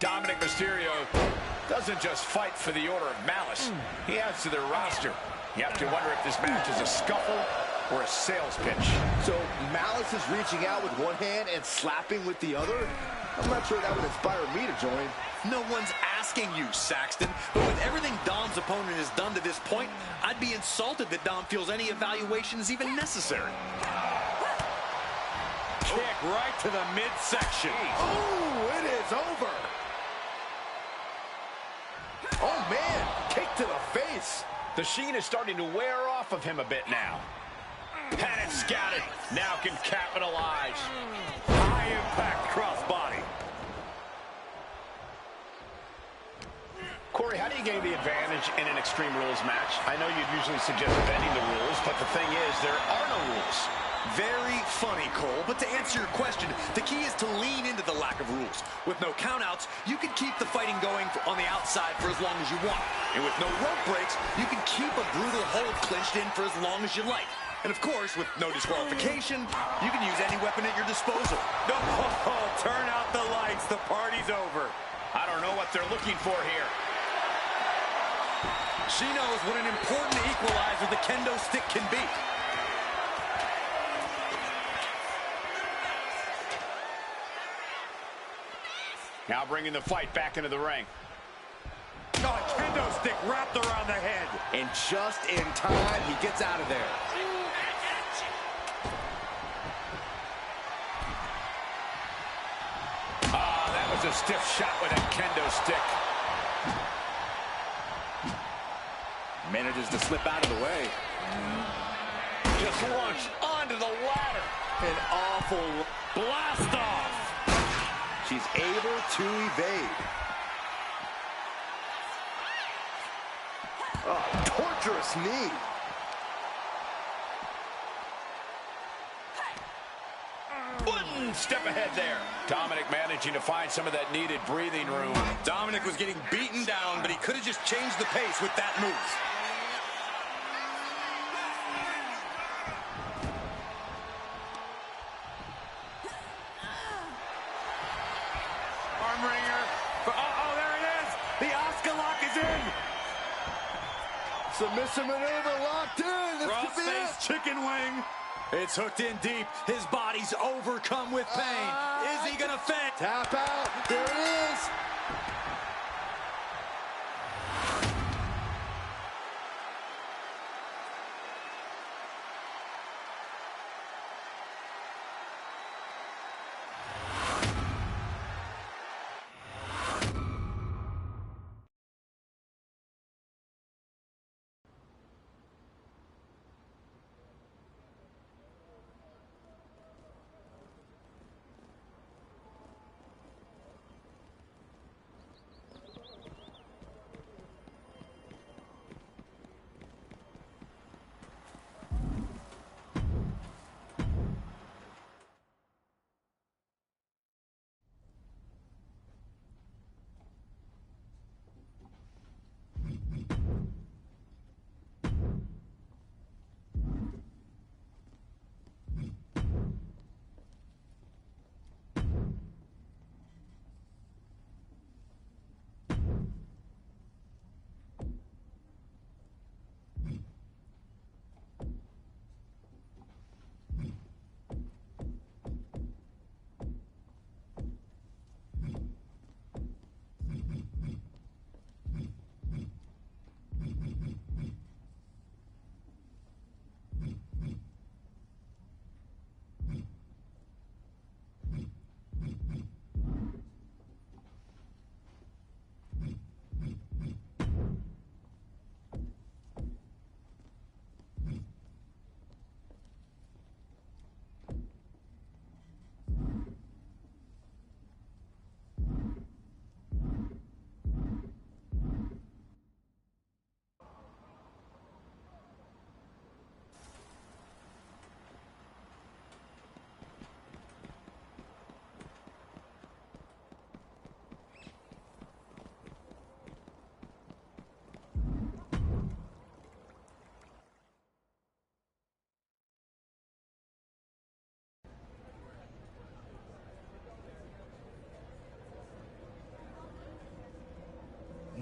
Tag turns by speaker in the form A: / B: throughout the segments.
A: Dominic Mysterio doesn't just fight for the Order of Malice. He adds to their roster. You have to wonder if this match is a scuffle or a sales pitch.
B: So Malice is reaching out with one hand and slapping with the other? I'm not sure that would inspire me to join.
C: No one's asking you, Saxton, but with everything Dom's opponent has done to this point, I'd be insulted that Dom feels any evaluation is even necessary.
A: Kick right to the midsection.
B: Oh, it is over. Oh, man, kick to the face.
A: The sheen is starting to wear off of him a bit now. Had it scouted, now can capitalize. High impact crossbody. Corey, how do you gain the advantage in an Extreme Rules match? I know you'd usually suggest bending the rules, but the thing is, there are no rules.
C: Very funny, Cole, but to answer your question, the key is to lean into the lack of rules. With no countouts, you can keep the fighting going on the outside for as long as you want. And with no rope breaks, you can keep a brutal hold clinched in for as long as you like. And of course, with no disqualification, you can use any weapon at your disposal.
A: Oh, turn out the lights, the party's over. I don't know what they're looking for here.
C: She knows what an important equalizer the kendo stick can be.
A: Now bringing the fight back into the ring.
D: Oh, kendo stick wrapped around the head.
B: And just in time, he gets out of there.
A: That was a stiff shot with a kendo stick.
B: Manages to slip out of the way.
A: Just launched onto the ladder.
B: An awful
A: Blast off.
B: She's able to evade. Oh, torturous knee.
A: One step ahead there. Dominic managing to find some of that needed breathing room.
C: Dominic was getting beaten down, but he could have just changed the pace with that move.
D: Armringer. Oh, there it is. The Oscar lock is in.
B: Submission maneuver locked in. This could be it.
C: Crossface chicken wing. It's hooked in deep. His body's overcome with pain. Is he gonna fit?
B: Tap out. There it is.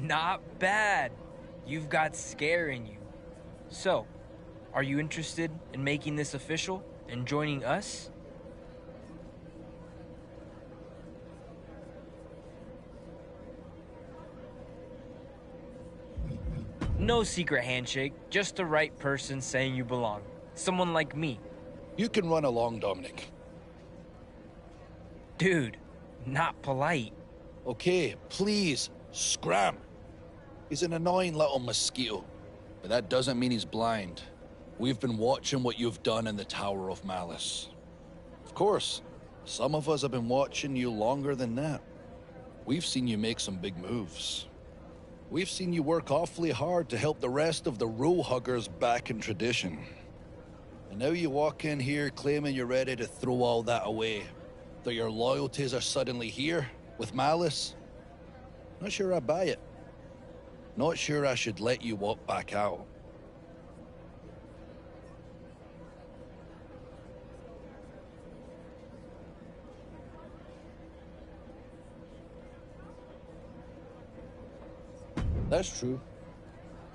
E: Not bad. You've got scare in you. So, are you interested in making this official and joining us? No secret handshake, just the right person saying you belong. Someone like me.
F: You can run along, Dominic.
E: Dude, not polite.
F: Okay, please, scram. He's an annoying little mosquito, but that doesn't mean he's blind. We've been watching what you've done in the Tower of Malice. Of course, some of us have been watching you longer than that. We've seen you make some big moves. We've seen you work awfully hard to help the rest of the rule huggers back in tradition. And now you walk in here claiming you're ready to throw all that away. That your loyalties are suddenly here, with Malice. Not sure I buy it. Not sure I should let you walk back out. That's true.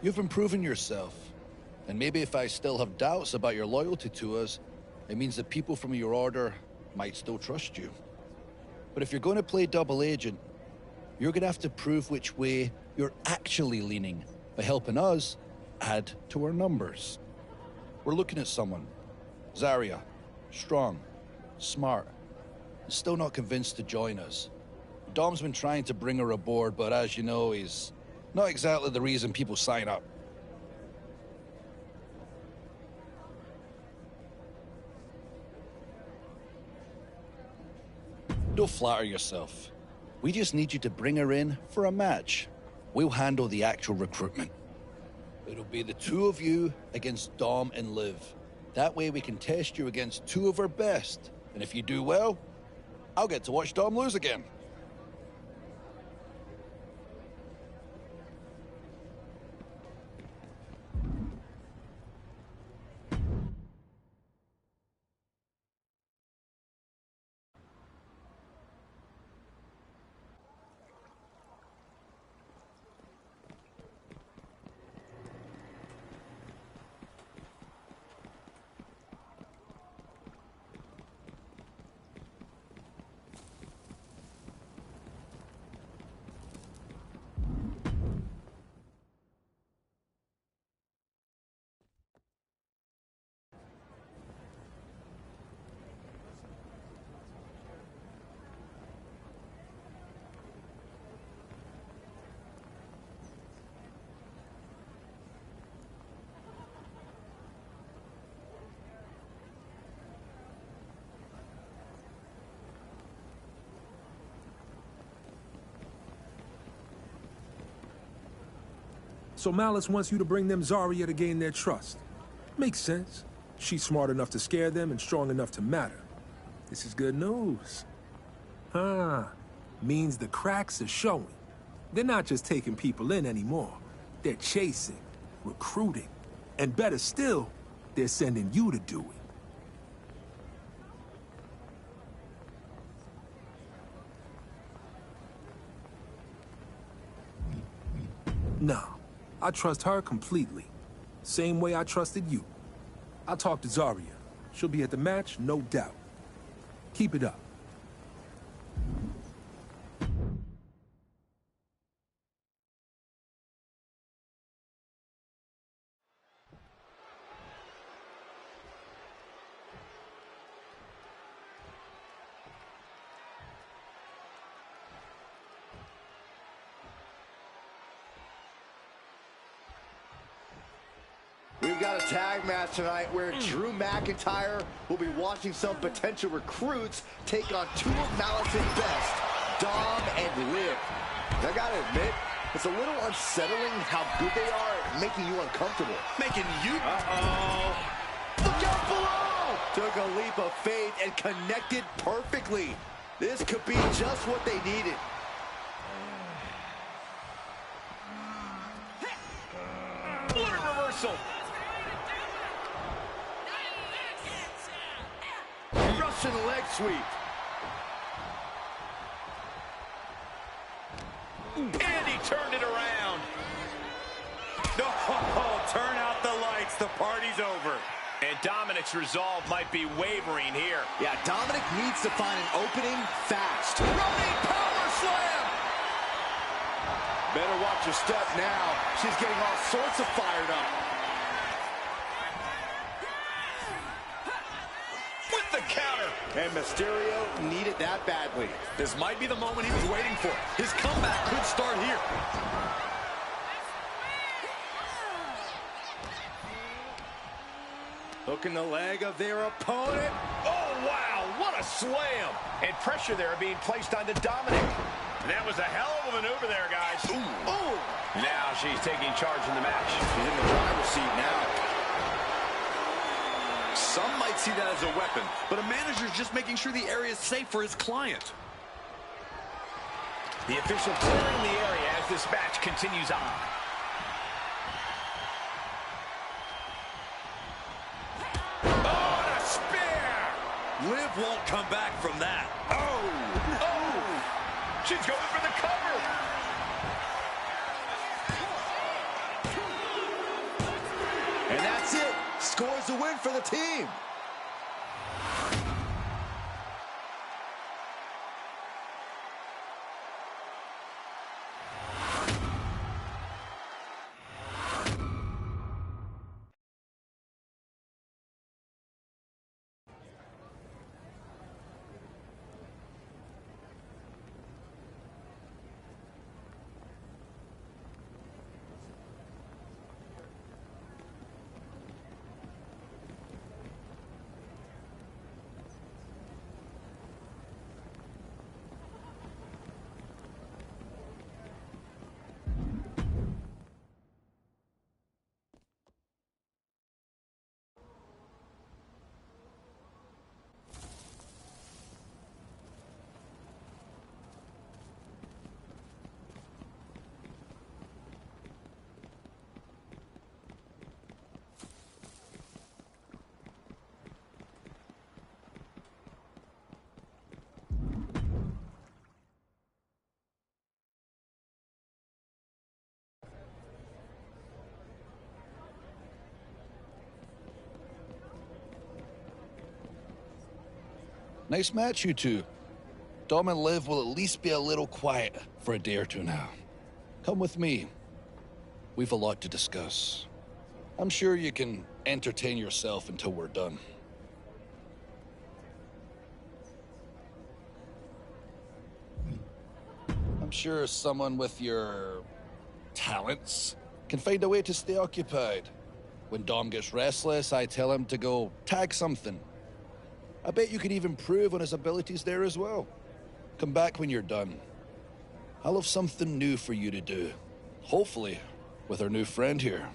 F: You've been proving yourself. And maybe if I still have doubts about your loyalty to us, it means that people from your order might still trust you. But if you're going to play double agent, you're going to have to prove which way you're actually leaning by helping us add to our numbers. We're looking at someone. Zarya. Strong. Smart. Still not convinced to join us. Dom's been trying to bring her aboard, but as you know, he's not exactly the reason people sign up. Don't flatter yourself. We just need you to bring her in for a match. We'll handle the actual recruitment. It'll be the two of you against Dom and Liv. That way we can test you against two of our best. And if you do well, I'll get to watch Dom lose again.
G: So Malice wants you to bring them Zarya to gain their trust. Makes sense. She's smart enough to scare them and strong enough to matter. This is good news. Means the cracks are showing. They're not just taking people in anymore. They're chasing, recruiting, and better still, they're sending you to do it. Nah. I trust her completely. Same way I trusted you. I'll talk to Zarya. She'll be at the match, no doubt. Keep it up.
B: We've got a tag match tonight where Drew McIntyre will be watching some potential recruits take on two of Malice's best, Dom and Liv. I gotta admit, it's a little unsettling how good they are at making you uncomfortable.
C: Making you...
B: Look out below! Took a leap of faith and connected perfectly. This could be just what they needed.
A: What a reversal!
B: Russian leg sweep.
A: And he turned it around.
C: thinks the party's over.
A: And Dominic's resolve might be wavering here.
B: Yeah, Dominic needs to find an opening fast. Running power slam! Better watch your step now. She's getting all sorts of fired up.
A: With the counter.
B: And Mysterio needed that badly.
C: This might be the moment he was waiting for. His comeback could start here.
B: Hooking the leg of their opponent.
A: Oh, wow, what a slam. And pressure there being placed onto Dominic. That was a hell of a maneuver there, guys.
B: Ooh. Ooh.
A: Now she's taking charge in the match.
B: She's in the driver's seat now.
C: Some might see that as a weapon, but a manager's just making sure the area is safe for his client.
A: The official clearing the area as this match continues on.
C: Liv won't come back from that.
A: Oh! She's going for the cover.
B: And that's it. Scores the win for the team.
F: Nice match, you two. Dom and Liv will at least be a little quiet for a day or two now. Come with me. We've a lot to discuss. I'm sure you can entertain yourself until we're done. I'm sure someone with your talents can find a way to stay occupied. When Dom gets restless, I tell him to go tag something. I bet you could even improve on his abilities there as well. Come back when you're done. I'll have something new for you to do. Hopefully, with our new friend here.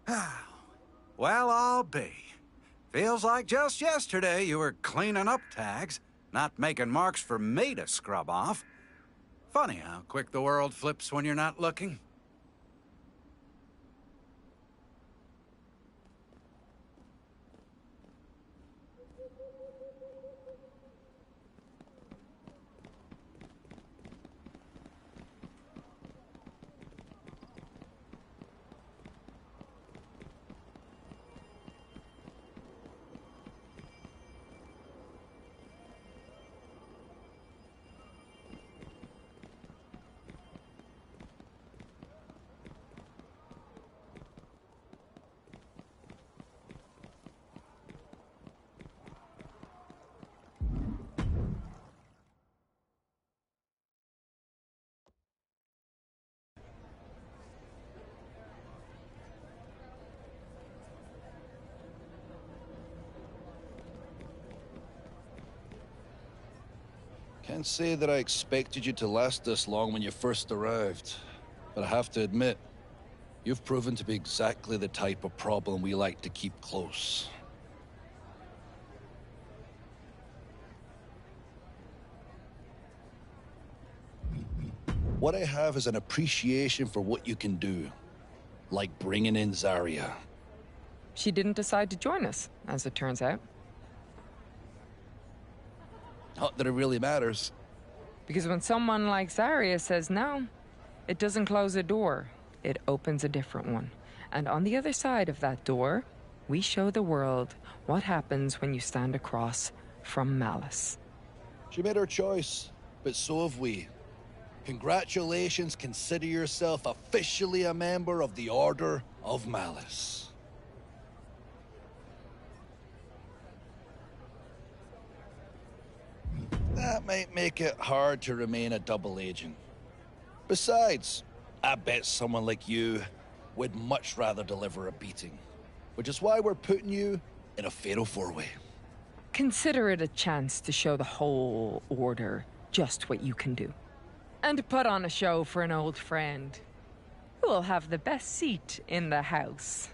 H: Well, I'll be. Feels like just yesterday you were cleaning up tags, not making marks for me to scrub off. Funny how quick the world flips when you're not looking.
F: Can't say that I expected you to last this long when you first arrived, but I have to admit, you've proven to be exactly the type of problem we like to keep close. What I have is an appreciation for what you can do, like bringing in Zarya.
I: She didn't decide to join us, as it turns out.
F: Not that it really matters.
I: Because when someone like Zarya says no, it doesn't close a door. It opens a different one. And on the other side of that door, we show the world what happens when you stand across from malice.
F: She made her choice, but so have we. Congratulations, consider yourself officially a member of the Order of Malice. That might make it hard to remain a double agent. Besides, I bet someone like you would much rather deliver a beating, which is why we're putting you in a fatal four-way.
I: Consider it a chance to show the whole Order just what you can do. And put on a show for an old friend who will have the best seat in the house.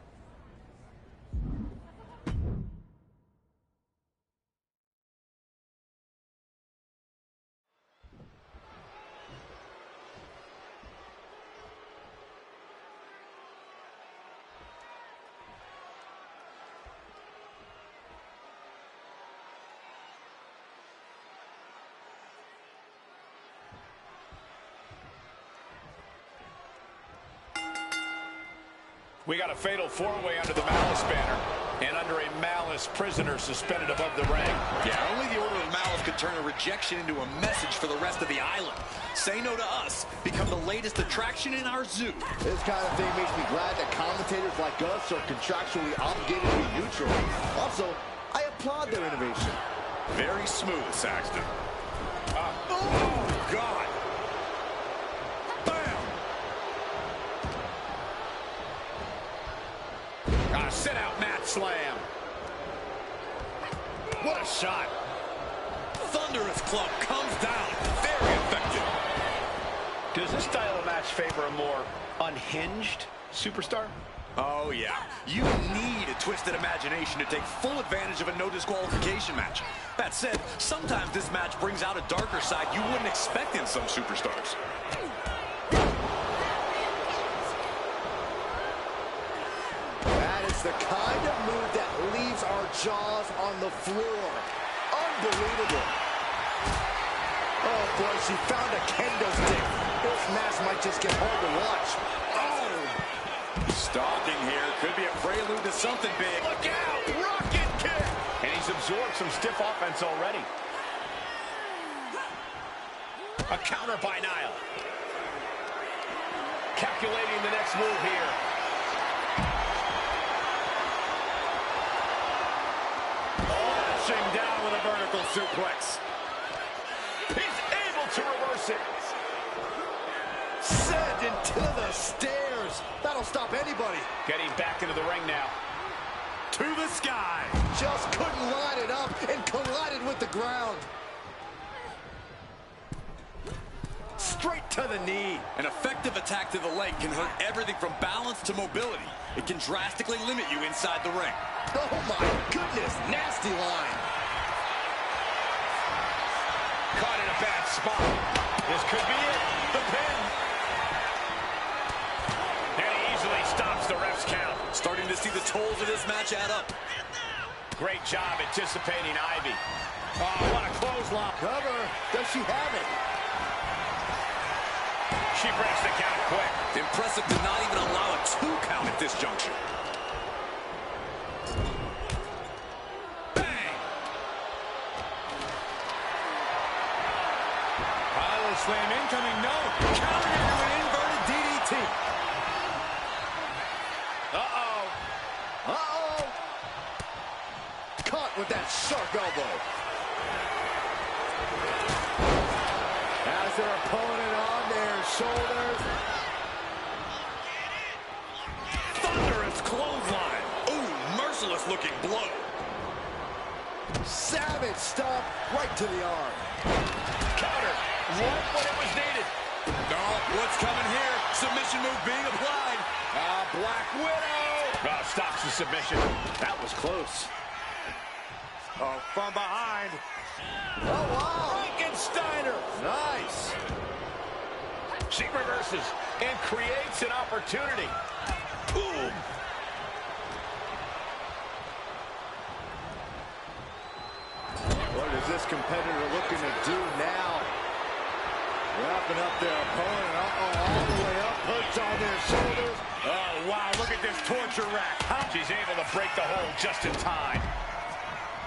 A: We got a fatal four-way under the Malice banner, and under a Malice prisoner suspended above the ring.
C: Yeah, only the Order of Malice could turn a rejection into a message for the rest of the island. Say no to us, become the latest attraction in our zoo.
B: This kind of thing makes me glad that commentators like us are contractually obligated to be neutral. Also, I applaud their innovation.
C: Very smooth, Saxton. Oh, God.
A: Sit-out mat slam. What a shot.
C: Thunderous club comes down. Very effective.
A: Does this style of match favor a more unhinged superstar?
C: Oh, yeah. You need a twisted imagination to take full advantage of a no disqualification match. That said, sometimes this match brings out a darker side you wouldn't expect in some superstars.
B: The kind of move that leaves our jaws on the floor. Unbelievable. Oh, boy, she found a kendo stick. This match might just get hard to watch.
C: Oh! Stalking here could be a prelude to something big.
A: Look out! Rocket kick! And he's absorbed some stiff offense already. A counter by Nile. Calculating the next move here. Down with a vertical suplex. He's able to reverse it.
B: Sent into the stairs. That'll stop anybody.
A: Getting back into the ring now.
C: To the sky.
B: Just couldn't line it up and collided with the ground. straight to the knee.
C: An effective attack to the leg can hurt everything from balance to mobility. It can drastically limit you inside the ring.
B: Oh my goodness, nasty line.
A: Caught in a bad spot. This could be it. The pin. And he easily stops the ref's count.
C: Starting to see the tolls of this match add up.
A: Great job anticipating Ivy. Oh, what a clothesline.
B: Cover. Does she have it?
A: She breaks the count quick.
C: Impressive to not even allow a 2 count at this juncture. Bang!
D: Power slam incoming, no. Counter into an inverted DDT.
A: Uh-oh.
B: Uh-oh. Caught with that sharp elbow. Has their opponent on their shoulders.
C: Thunderous clothesline. Ooh, merciless looking blow.
B: Savage stomp right to the arm.
A: Counter. Right when it was needed.
C: Oh, what's coming here? Submission move being applied.
A: Black Widow. Oh, stops the submission. That was close.
D: Oh, from behind.
B: Oh, wow.
A: Frankensteiner.
B: Nice.
A: She reverses and creates an opportunity. Boom.
B: What is this competitor looking to do now? Wrapping up their opponent. Uh-oh, all the way up. Hurts on their shoulders.
A: Oh, wow, look at this torture rack. She's able to break the hold just in time.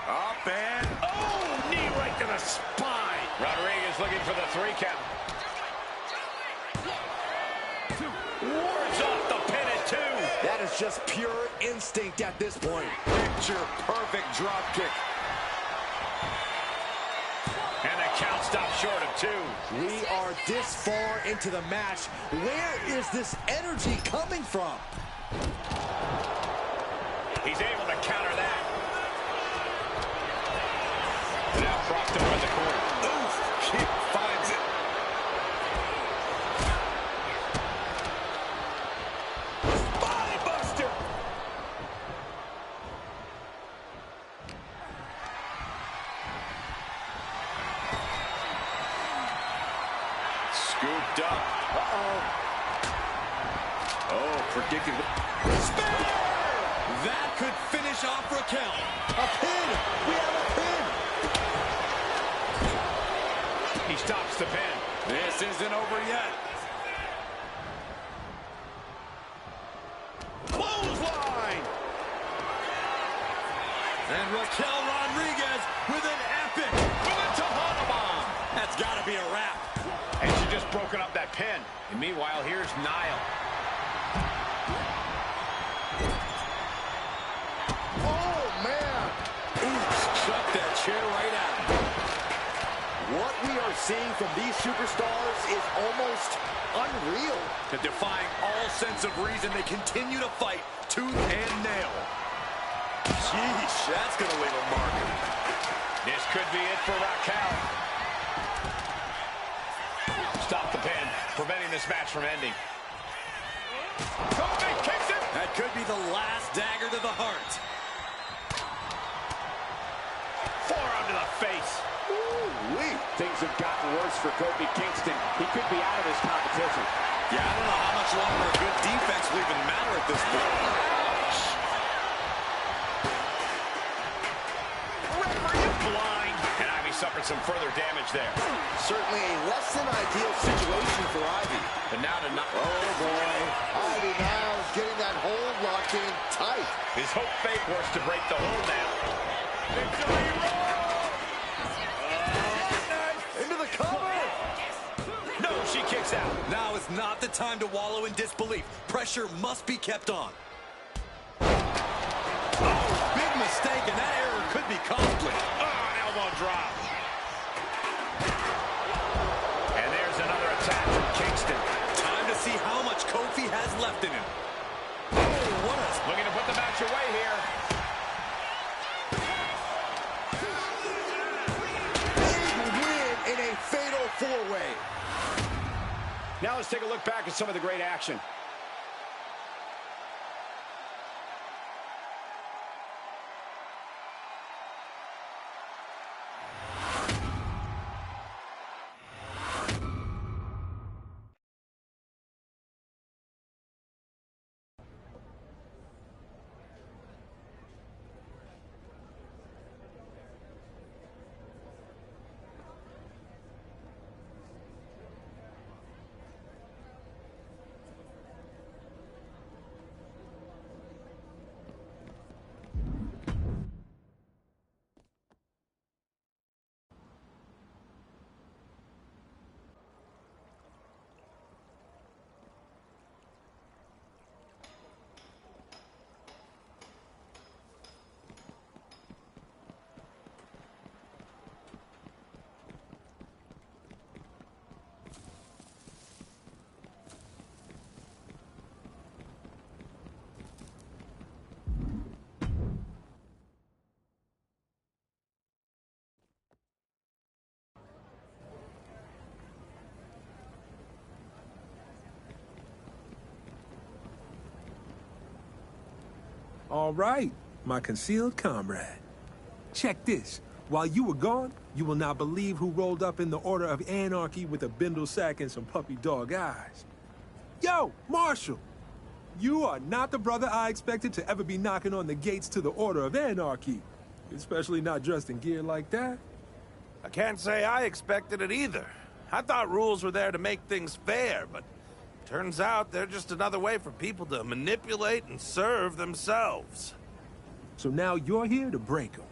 D: Up and...
A: Oh, knee right to the spine. Rodriguez looking for the 3 count. Wards off the pin at 2.
B: That is just pure instinct at this point.
D: Picture perfect drop kick.
A: And the count stops short of 2.
B: We are this far into the match. Where is this energy coming from?
A: He's able to counter that. Now propped up in the corner.
C: Oof, she finds it.
A: Body buster. Scooped up.
B: Uh-oh.
C: Oh, predicted. Spear! That could finish off Raquel.
B: A pin! We have a pin!
A: He stops the pin.
C: This isn't over yet.
A: Clothesline!
C: And Raquel Rodriguez with an epic, with a Tejana bomb. That's got to be a wrap.
A: And she just broken up that pin. And meanwhile, here's Niall.
B: Oh, man!
C: Oops, shut that chair right out.
B: What we are seeing from these superstars is almost unreal.
C: Defying all sense of reason, they continue to fight tooth and nail. Sheesh, that's going to leave a mark.
A: This could be it for Raquel. Stop the pin, preventing this match from ending. Kobe kicks it.
C: That could be the last dagger to the heart.
A: Forearm to the face.
B: Ooh-wee.
A: Things have gotten worse for Kobe Kingston. He could be out of this competition.
C: Yeah, I don't know how much longer a good defense will even matter at this point.
A: Referee blind. And Ivy suffered some further damage there.
B: Certainly a less than ideal situation for Ivy.
A: But now to knock.
B: Oh, boy. Ivy Niles getting that hold locked in tight.
A: His hope fake works to break the hold now. Victory roll!
B: Into the cover.
A: No, she kicks out.
C: Now is not the time to wallow in disbelief. Pressure must be kept on. Oh, big mistake, and that error could be costly.
A: Oh, an elbow drop. And there's another attack from Kingston.
C: Time to see how much Kofi has left in him. Oh, what a...
A: Looking to put the match away here.
B: Big win in a fatal four-way.
D: let's take a look back at some of the great action.
G: All right, my concealed comrade. Check this. While you were gone, you will not believe who rolled up in the Order of Anarchy with a bindle sack and some puppy dog eyes. Yo, Marshall! You are not the brother I expected to ever be knocking on the gates to the Order of Anarchy. Especially not dressed in gear like that.
J: I can't say I expected it either. I thought rules were there to make things fair, but turns out they're just another way for people to manipulate and serve themselves.
G: So now you're here to break them.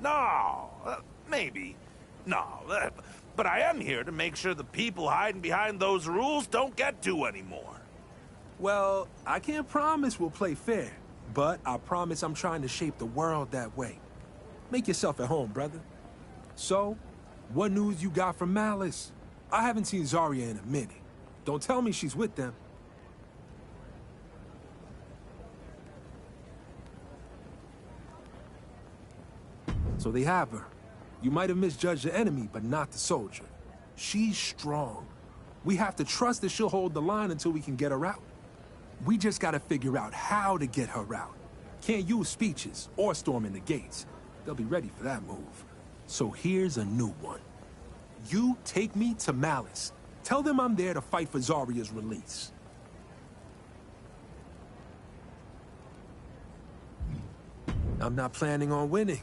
J: No, maybe. No, but I am here to make sure the people hiding behind those rules don't get to anymore.
G: Well, I can't promise we'll play fair, but I promise I'm trying to shape the world that way. Make yourself at home, brother. So, what news you got from Malice? I haven't seen Zarya in a minute. Don't tell me she's with them. So they have her. You might have misjudged the enemy, but not the soldier. She's strong. We have to trust that she'll hold the line until we can get her out. We just gotta figure out how to get her out. Can't use speeches or storming the gates. They'll be ready for that move. So here's a new one. You take me to Malice. Tell them I'm there to fight for Zarya's release. I'm not planning on winning.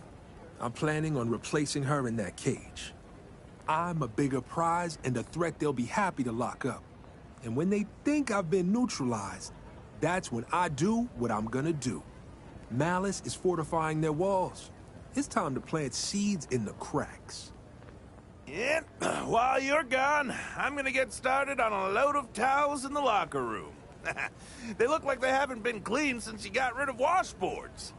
G: I'm planning on replacing her in that cage. I'm a bigger prize and a threat they'll be happy to lock up. And when they think I've been neutralized, that's when I do what I'm gonna do. Malice is fortifying their walls. It's time to plant seeds in the cracks.
J: Yeah, while you're gone, I'm gonna get started on a load of towels in the locker room. They look like they haven't been cleaned since you got rid of washboards.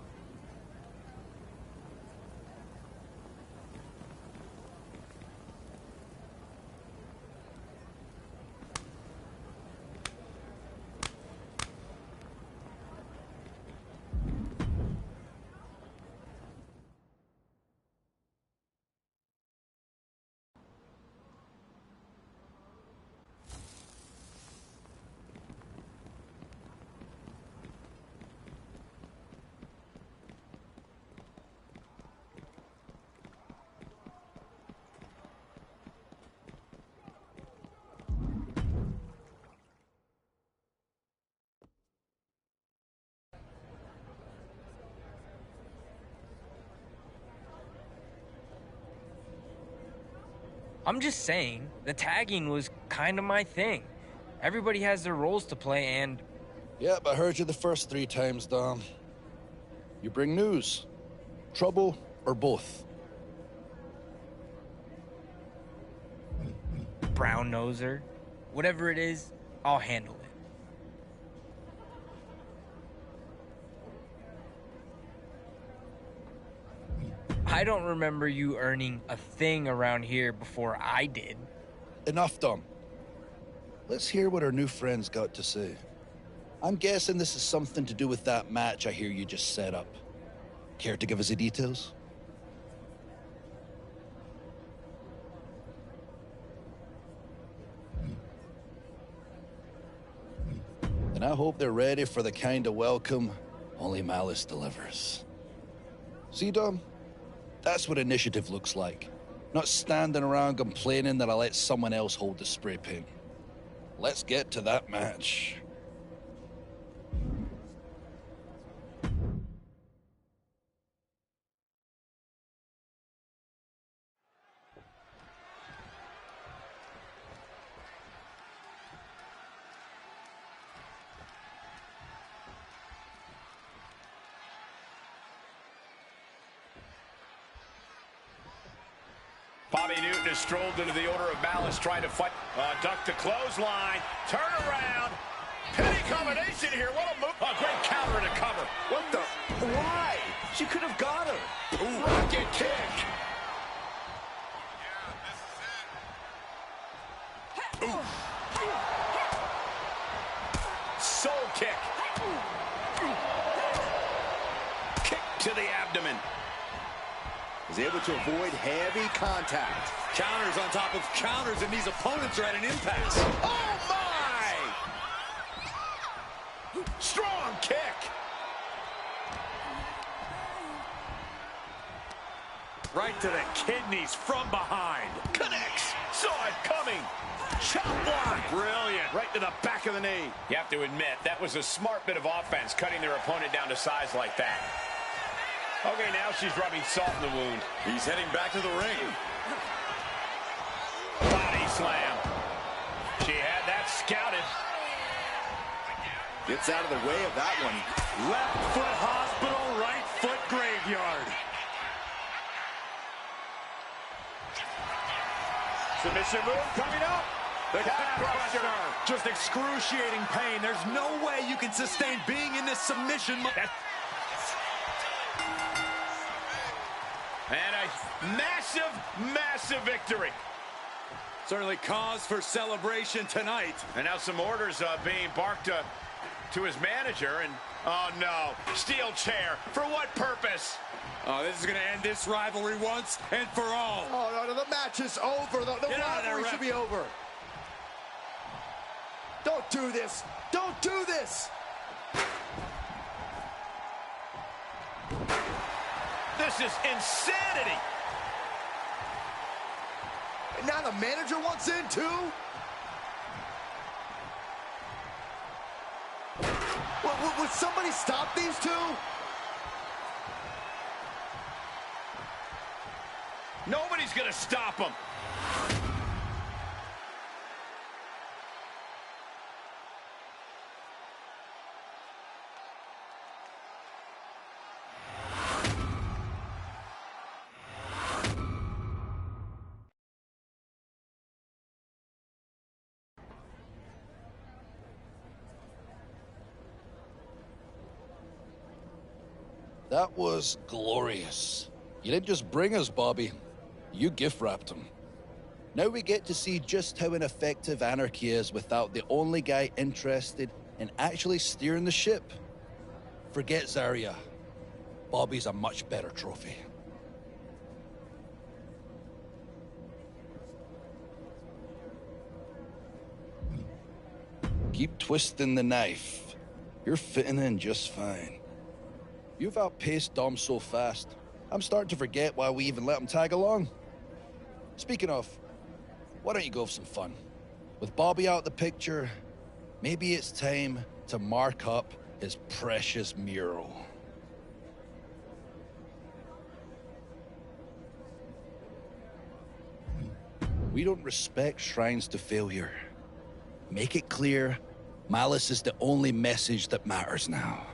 E: I'm just saying, the tagging was kind of my thing. Everybody has their roles to play and...
F: Yep, I heard you the first 3 times, Dom. You bring news, trouble, or both?
E: Brown noser. Whatever it is, I'll handle it. I don't remember you earning a thing around here before I did.
F: Enough, Dom. Let's hear what our new friend's got to say. I'm guessing this is something to do with that match I hear you just set up. Care to give us the details? And I hope they're ready for the kind of welcome only Malice delivers. See, Dom? That's what initiative looks like. Not standing around complaining that I let someone else hold the spray paint. Let's get to that match.
A: Bobby Newton has strolled into the Order of Malice, trying to fight. Duck the clothesline. Turn around. Penny combination here. What a move. A great counter to cover.
B: What the? Why? She could have got her.
A: Ooh. Rocket kick. Ooh. Soul kick. Kick to the abdomen.
B: Is able to avoid heavy contact.
C: Counters on top of counters, and these opponents are at an impasse.
A: Oh, my! Strong kick.
C: Right to the kidneys from behind.
A: Connects. Saw it coming. Chop block. Brilliant. Right to the back of the knee. You have to admit, that was a smart bit of offense, cutting their opponent down to size like that. Okay, now she's rubbing salt in the wound.
C: He's heading back to the ring.
A: Body slam. She had that scouted.
B: Gets out of the way of that one.
C: Left foot hospital, right foot graveyard.
A: Submission move coming up. The calf crusher.
C: Just excruciating pain. There's no way you can sustain being in this submission.
A: And a massive, massive victory.
C: Certainly cause for celebration tonight.
A: And now some orders being barked to his manager. And, oh, no. Steel chair. For what purpose?
C: Oh, this is going to end this rivalry once and for all.
B: Oh, no, the match is over. The rivalry should be over. Don't do this. Don't do this.
A: This is insanity.
B: And now the manager wants in too? Would somebody stop these two?
A: Nobody's gonna stop them.
F: That was glorious. You didn't just bring us, Bobby. You gift-wrapped him. Now we get to see just how ineffective Anarchy is without the only guy interested in actually steering the ship. Forget Zarya. Bobby's a much better trophy. Keep twisting the knife. You're fitting in just fine. You've outpaced Dom so fast, I'm starting to forget why we even let him tag along. Speaking of, why don't you go have some fun? With Bobby out of the picture, maybe it's time to mark up his precious mural. We don't respect shrines to failure. Make it clear, Malice is the only message that matters now.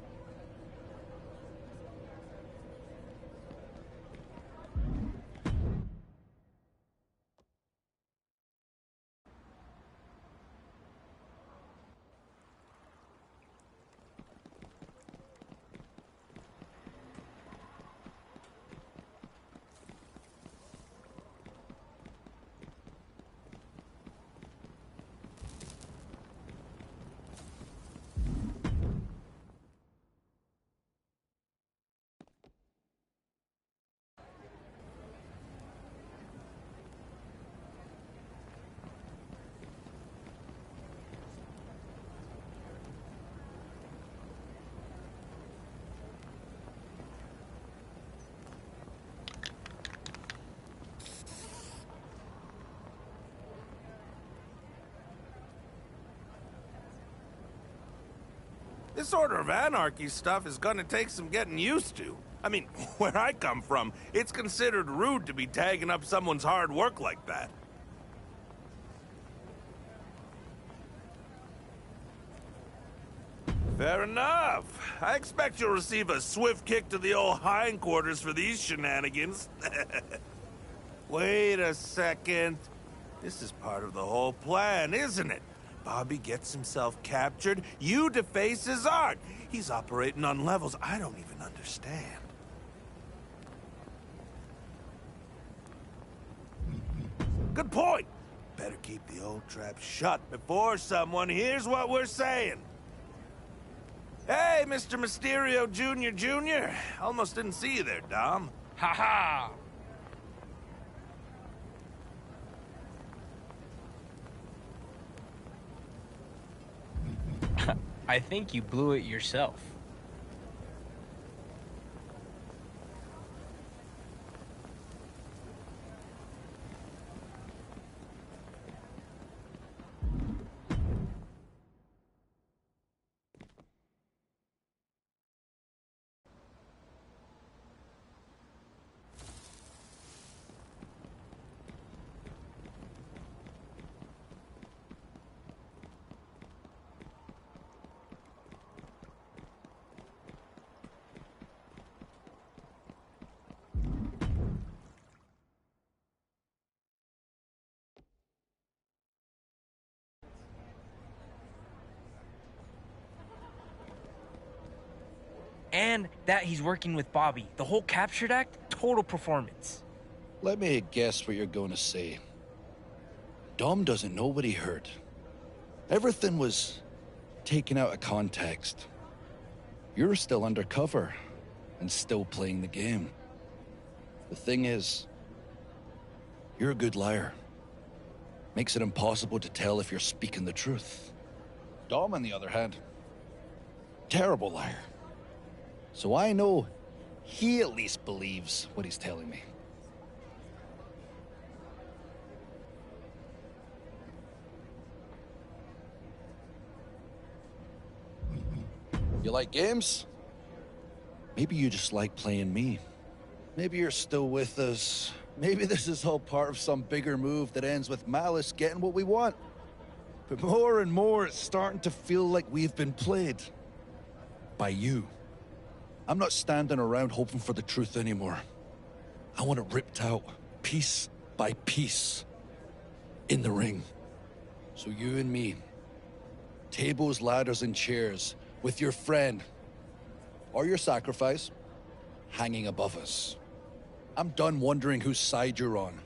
J: This Order of Anarchy stuff is gonna take some getting used to. I mean, where I come from, it's considered rude to be tagging up someone's hard work like that. Fair enough. I expect you'll receive a swift kick to the old hindquarters for these shenanigans. Wait a second. This is part of the whole plan, isn't it? Bobby gets himself captured, you deface his art. He's operating on levels I don't even understand. Good point. Better keep the old trap shut before someone hears what we're saying. Hey, Mr. Mysterio Jr. Almost didn't see you there, Dom.
E: Ha-ha! I think you blew it yourself. And that he's working with Bobby. The whole captured act, total performance.
F: Let me guess what you're going to say. Dom doesn't know what he heard. Everything was taken out of context. You're still undercover and still playing the game. The thing is, you're a good liar. Makes it impossible to tell if you're speaking the truth. Dom, on the other hand, terrible liar. So I know he at least believes what he's telling me. You like games? Maybe you just like playing me. Maybe you're still with us. Maybe this is all part of some bigger move that ends with Malice getting what we want. But more and more, it's starting to feel like we've been played. By you. I'm not standing around hoping for the truth anymore. I want it ripped out, piece by piece, in the ring. So you and me, tables, ladders, and chairs, with your friend, or your sacrifice, hanging above us. I'm done wondering whose side you're on.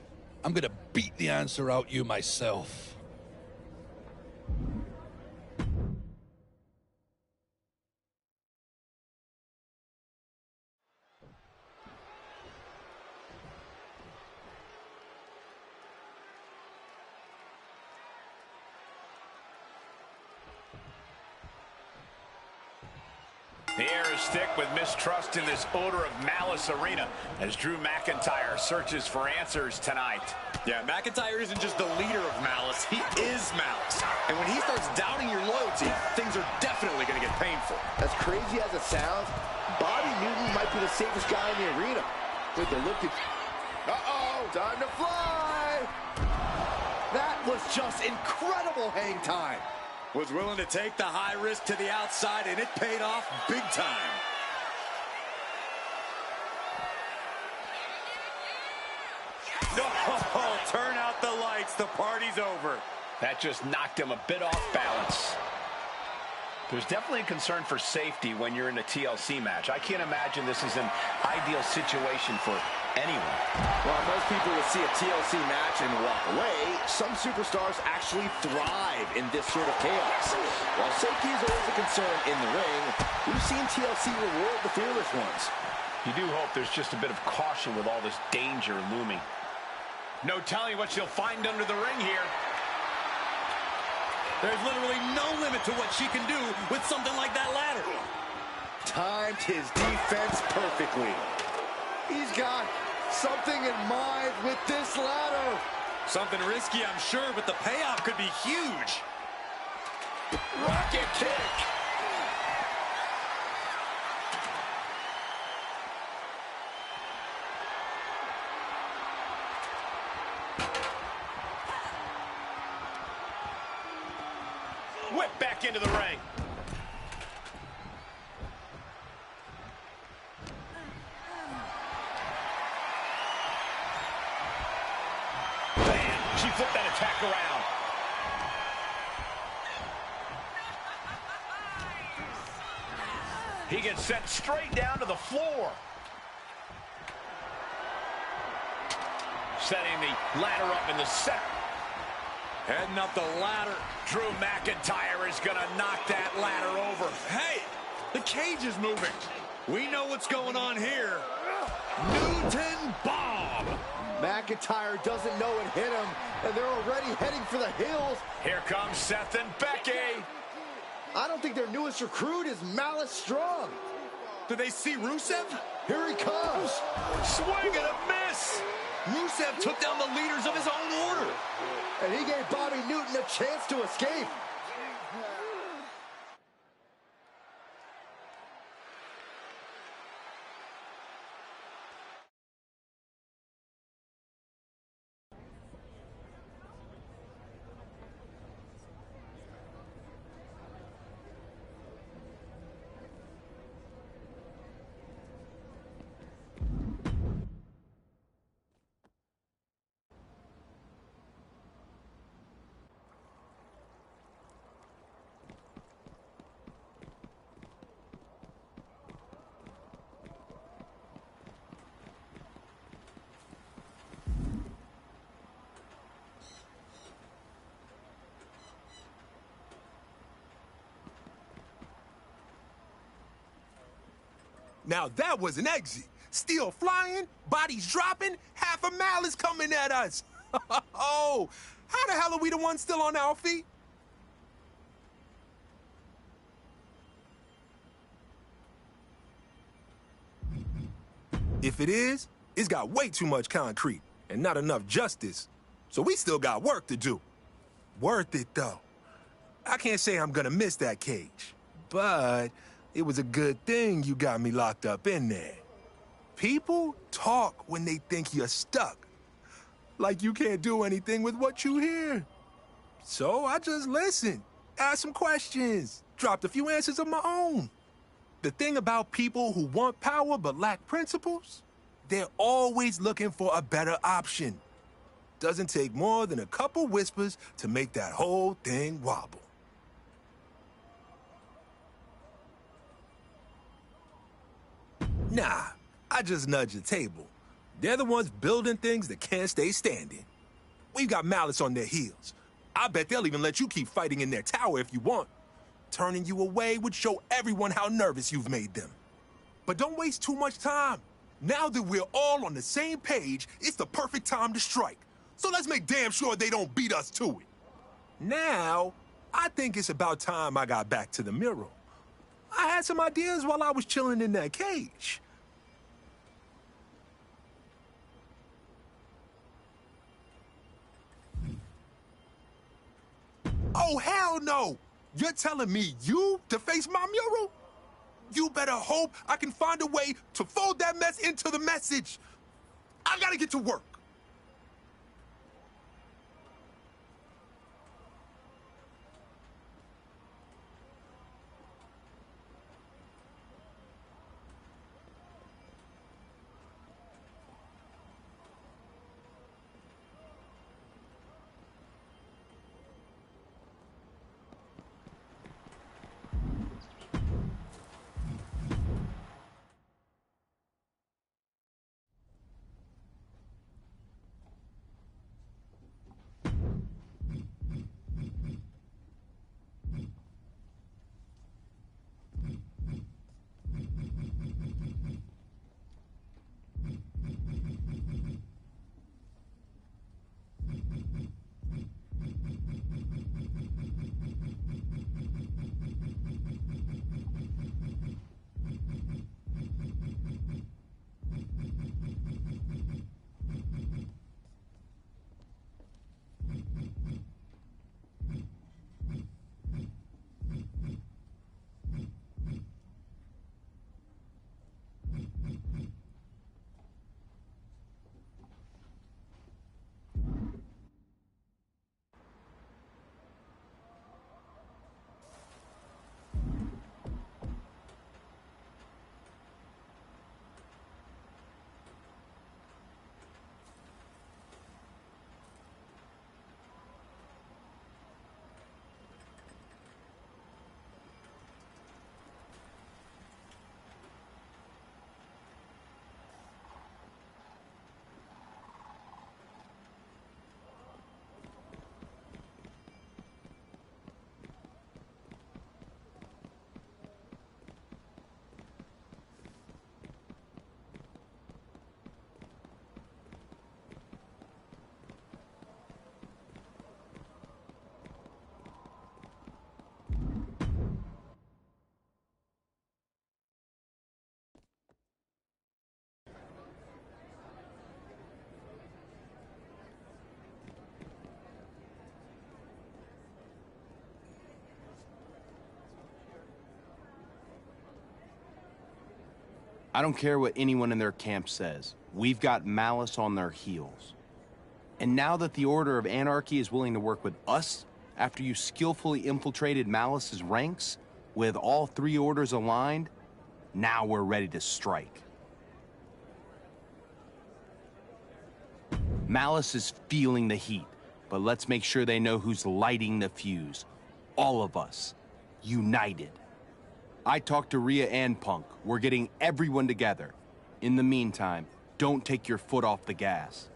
F: I'm gonna beat the answer out you myself.
A: The air is thick with mistrust in this Odor of Malice arena as Drew McIntyre searches for answers tonight.
C: Yeah, McIntyre isn't just the leader of Malice, he is Malice. And when he starts doubting your loyalty, things are definitely going to get painful.
B: As crazy as it sounds, Bobby Newton might be the safest guy in the arena. With the look at... Uh-oh, time to fly! That was just incredible hang time.
C: Was willing to take the high risk to the outside, and it paid off big time. Oh, turn out the lights. The party's over.
A: That just knocked him a bit off balance. There's definitely a concern for safety when you're in a TLC match. I can't imagine this is an ideal situation for anyone.
B: While most people would see a TLC match and walk away, some superstars actually thrive in this sort of chaos. While safety is always a concern in the ring, we've seen TLC reward the fearless ones.
A: You do hope there's just a bit of caution with all this danger looming. No telling what she'll find under the ring here.
C: There's literally no limit to what she can do with something like that ladder.
B: Timed his defense perfectly. He's got something in mind with this ladder.
C: Something risky, I'm sure, but the payoff could be huge.
B: Rocket kick.
A: back into the ring. Bam! She flipped that attack around. He gets sent straight down to the floor. Setting the ladder up in the center.
C: Heading up the ladder.
A: Drew McIntyre is going to knock that ladder over.
C: Hey, the cage is moving. We know what's going on here. Newton bomb.
B: McIntyre doesn't know it hit him, and they're already heading for the hills.
A: Here comes Seth and Becky.
B: I don't think their newest recruit is Malice Strong.
C: Do they see Rusev?
B: Here he comes.
A: Swing and a miss.
C: Rusev took down the leaders of his own order.
B: And he gave Bobby Newton a chance to escape.
G: Now that was an exit. Steel flying, bodies dropping, half a Malice coming at us. Oh, how the hell are we the ones still on our feet? If it is, it's got way too much concrete and not enough justice. So we still got work to do. Worth it, though. I can't say I'm gonna miss that cage, but it was a good thing you got me locked up in there. People talk when they think you're stuck. Like you can't do anything with what you hear. So I just listened, asked some questions, dropped a few answers of my own. The thing about people who want power but lack principles, they're always looking for a better option. Doesn't take more than a couple whispers to make that whole thing wobble. Nah, I just nudge the table. They're the ones building things that can't stay standing. We've got Malice on their heels. I bet they'll even let you keep fighting in their tower if you want. Turning you away would show everyone how nervous you've made them. But don't waste too much time. Now that we're all on the same page, it's the perfect time to strike. So let's make damn sure they don't beat us to it. Now, I think it's about time I got back to the mirror. I had some ideas while I was chilling in that cage. Oh, hell no! You're telling me you to face my mural? You better hope I can find a way to fold that mess into the message. I gotta get to work.
K: I don't care what anyone in their camp says. We've got Malice on their heels. And now that the Order of Anarchy is willing to work with us, after you skillfully infiltrated Malice's ranks, with all three orders aligned, now we're ready to strike. Malice is feeling the heat, but let's make sure they know who's lighting the fuse. All of us, united. I talked to Rhea and Punk. We're getting everyone together. In the meantime, don't take your foot off the gas.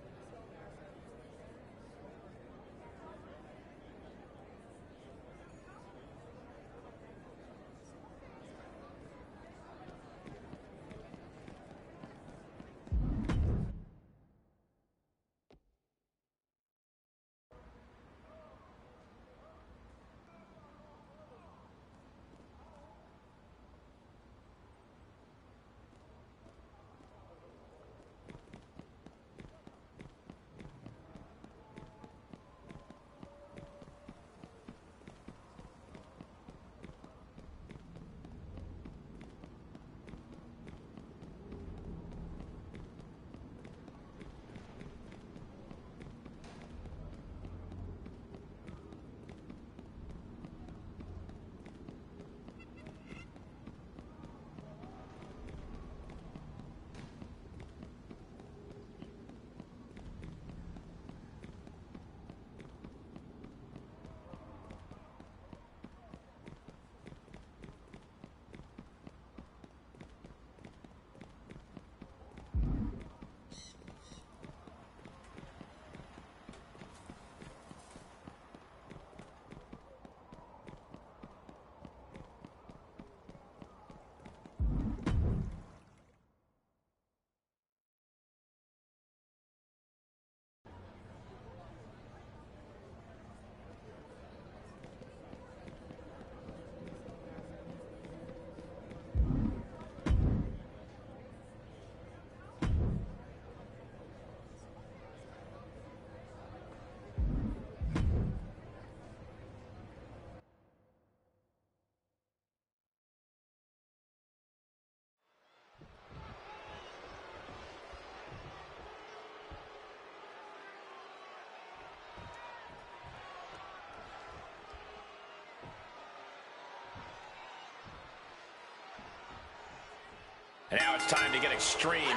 A: And now it's time to get Extreme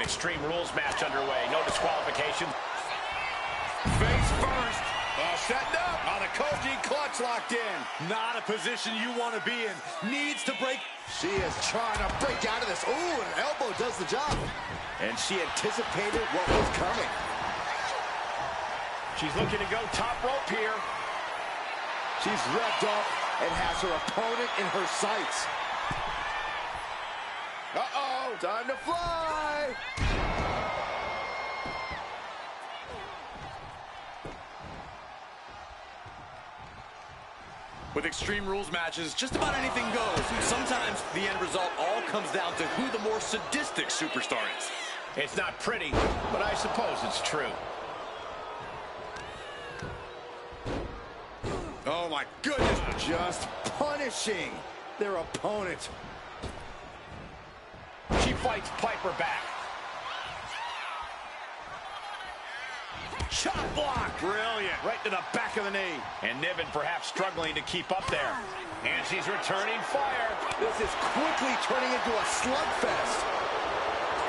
A: Rules match underway. No disqualification.
J: Face first.
A: Setting up. Oh, the Koji clutch locked in.
C: Not a position you want to be in. Needs to break.
B: She is trying to break out of this. Ooh, an elbow does the job. And she anticipated what was coming.
A: She's looking to go top rope here.
B: She's revved up and has her opponent in her sights. Uh-oh, time to fly!
C: With Extreme Rules matches, just about anything goes. Sometimes the end result all comes down to who the more sadistic superstar is.
A: It's not pretty, but I suppose it's true.
C: Oh my goodness!
B: Just punishing their opponent.
A: She fights Piper back. Chop block. Brilliant. Right to the back of the knee. And Niven perhaps struggling to keep up there. And she's returning fire.
B: This is quickly turning into a slugfest.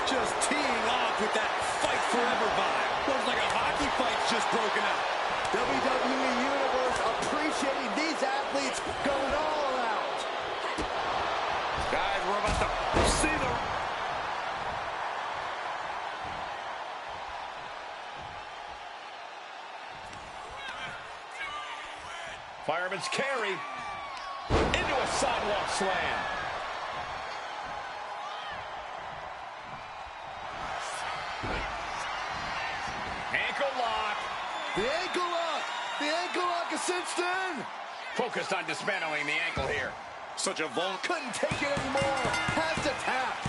C: Just teeing off with that fight forever vibe. Looks like a hockey fight's just broken out.
B: WWE Universe appreciating these athletes going all out.
C: Guys, we're about to see the...
A: Fireman's carry into a sidewalk slam. Ankle lock.
B: The ankle lock. The ankle lock is cinched in.
A: Focused on dismantling the ankle here.
C: Such a vuln.
B: Couldn't take it anymore. Has to tap.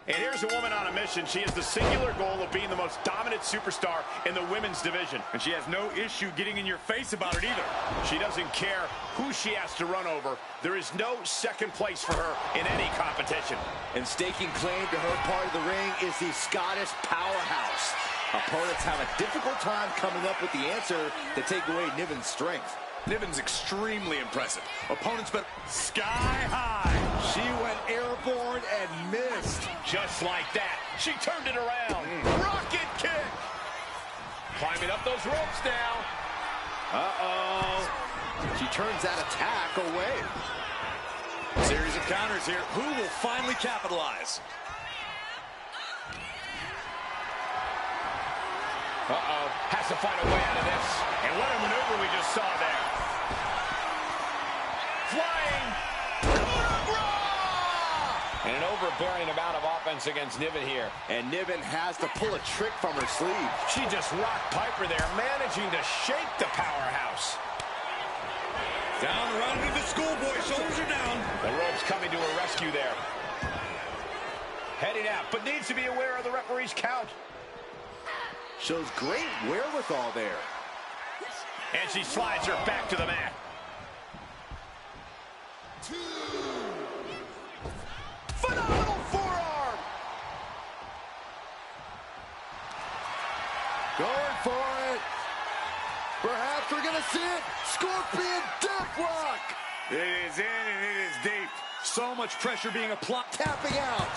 A: And here's a woman on a mission. She has the singular goal of being the most dominant superstar in the women's division.
D: And she has no issue getting in your face about it either.
A: She doesn't care who she has to run over. There is no second place for her in any competition.
B: And staking claim to her part of the ring is the Scottish powerhouse. Opponents have a difficult time coming up with the answer to take away Niven's strength.
C: Niven's extremely impressive. Opponents but
B: sky high. She went airborne and missed.
A: Just like that. She turned it around. Rocket kick. Climbing up those ropes now.
B: Uh-oh. She turns that attack away.
C: Series of counters here. Who will finally capitalize?
A: Uh-oh. Has to find a way out of this. And what a maneuver we just saw there. Flying. And an overbearing amount of offense against Niven here.
B: And Niven has to pull a trick from her sleeve.
A: She just rocked Piper there, managing to shake the powerhouse.
D: Down the run into the schoolboy. Shoulders are down.
A: The rope's coming to her rescue there. Heading out, but needs to be aware of the referee's count.
B: Shows great wherewithal there.
A: And she slides her back to the mat. Phenomenal forearm.
B: Going for it. Perhaps we're going to see it. Scorpion Deathlock.
D: It is in and it is deep. So much pressure being applied.
B: Tapping out.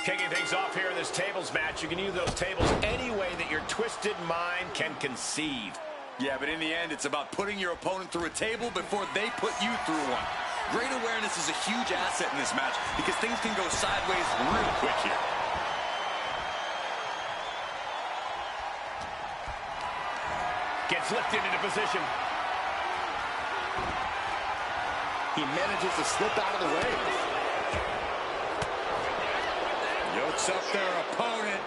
A: Kicking things off here in this tables match. You can use those tables any way that your twisted mind can conceive.
C: Yeah, but in the end, it's about putting your opponent through a table before they put you through one. Great awareness is a huge asset in this match because things can go sideways real quick here.
A: Gets lifted into position.
B: He manages to slip out of the way.
D: Yokes up their opponent.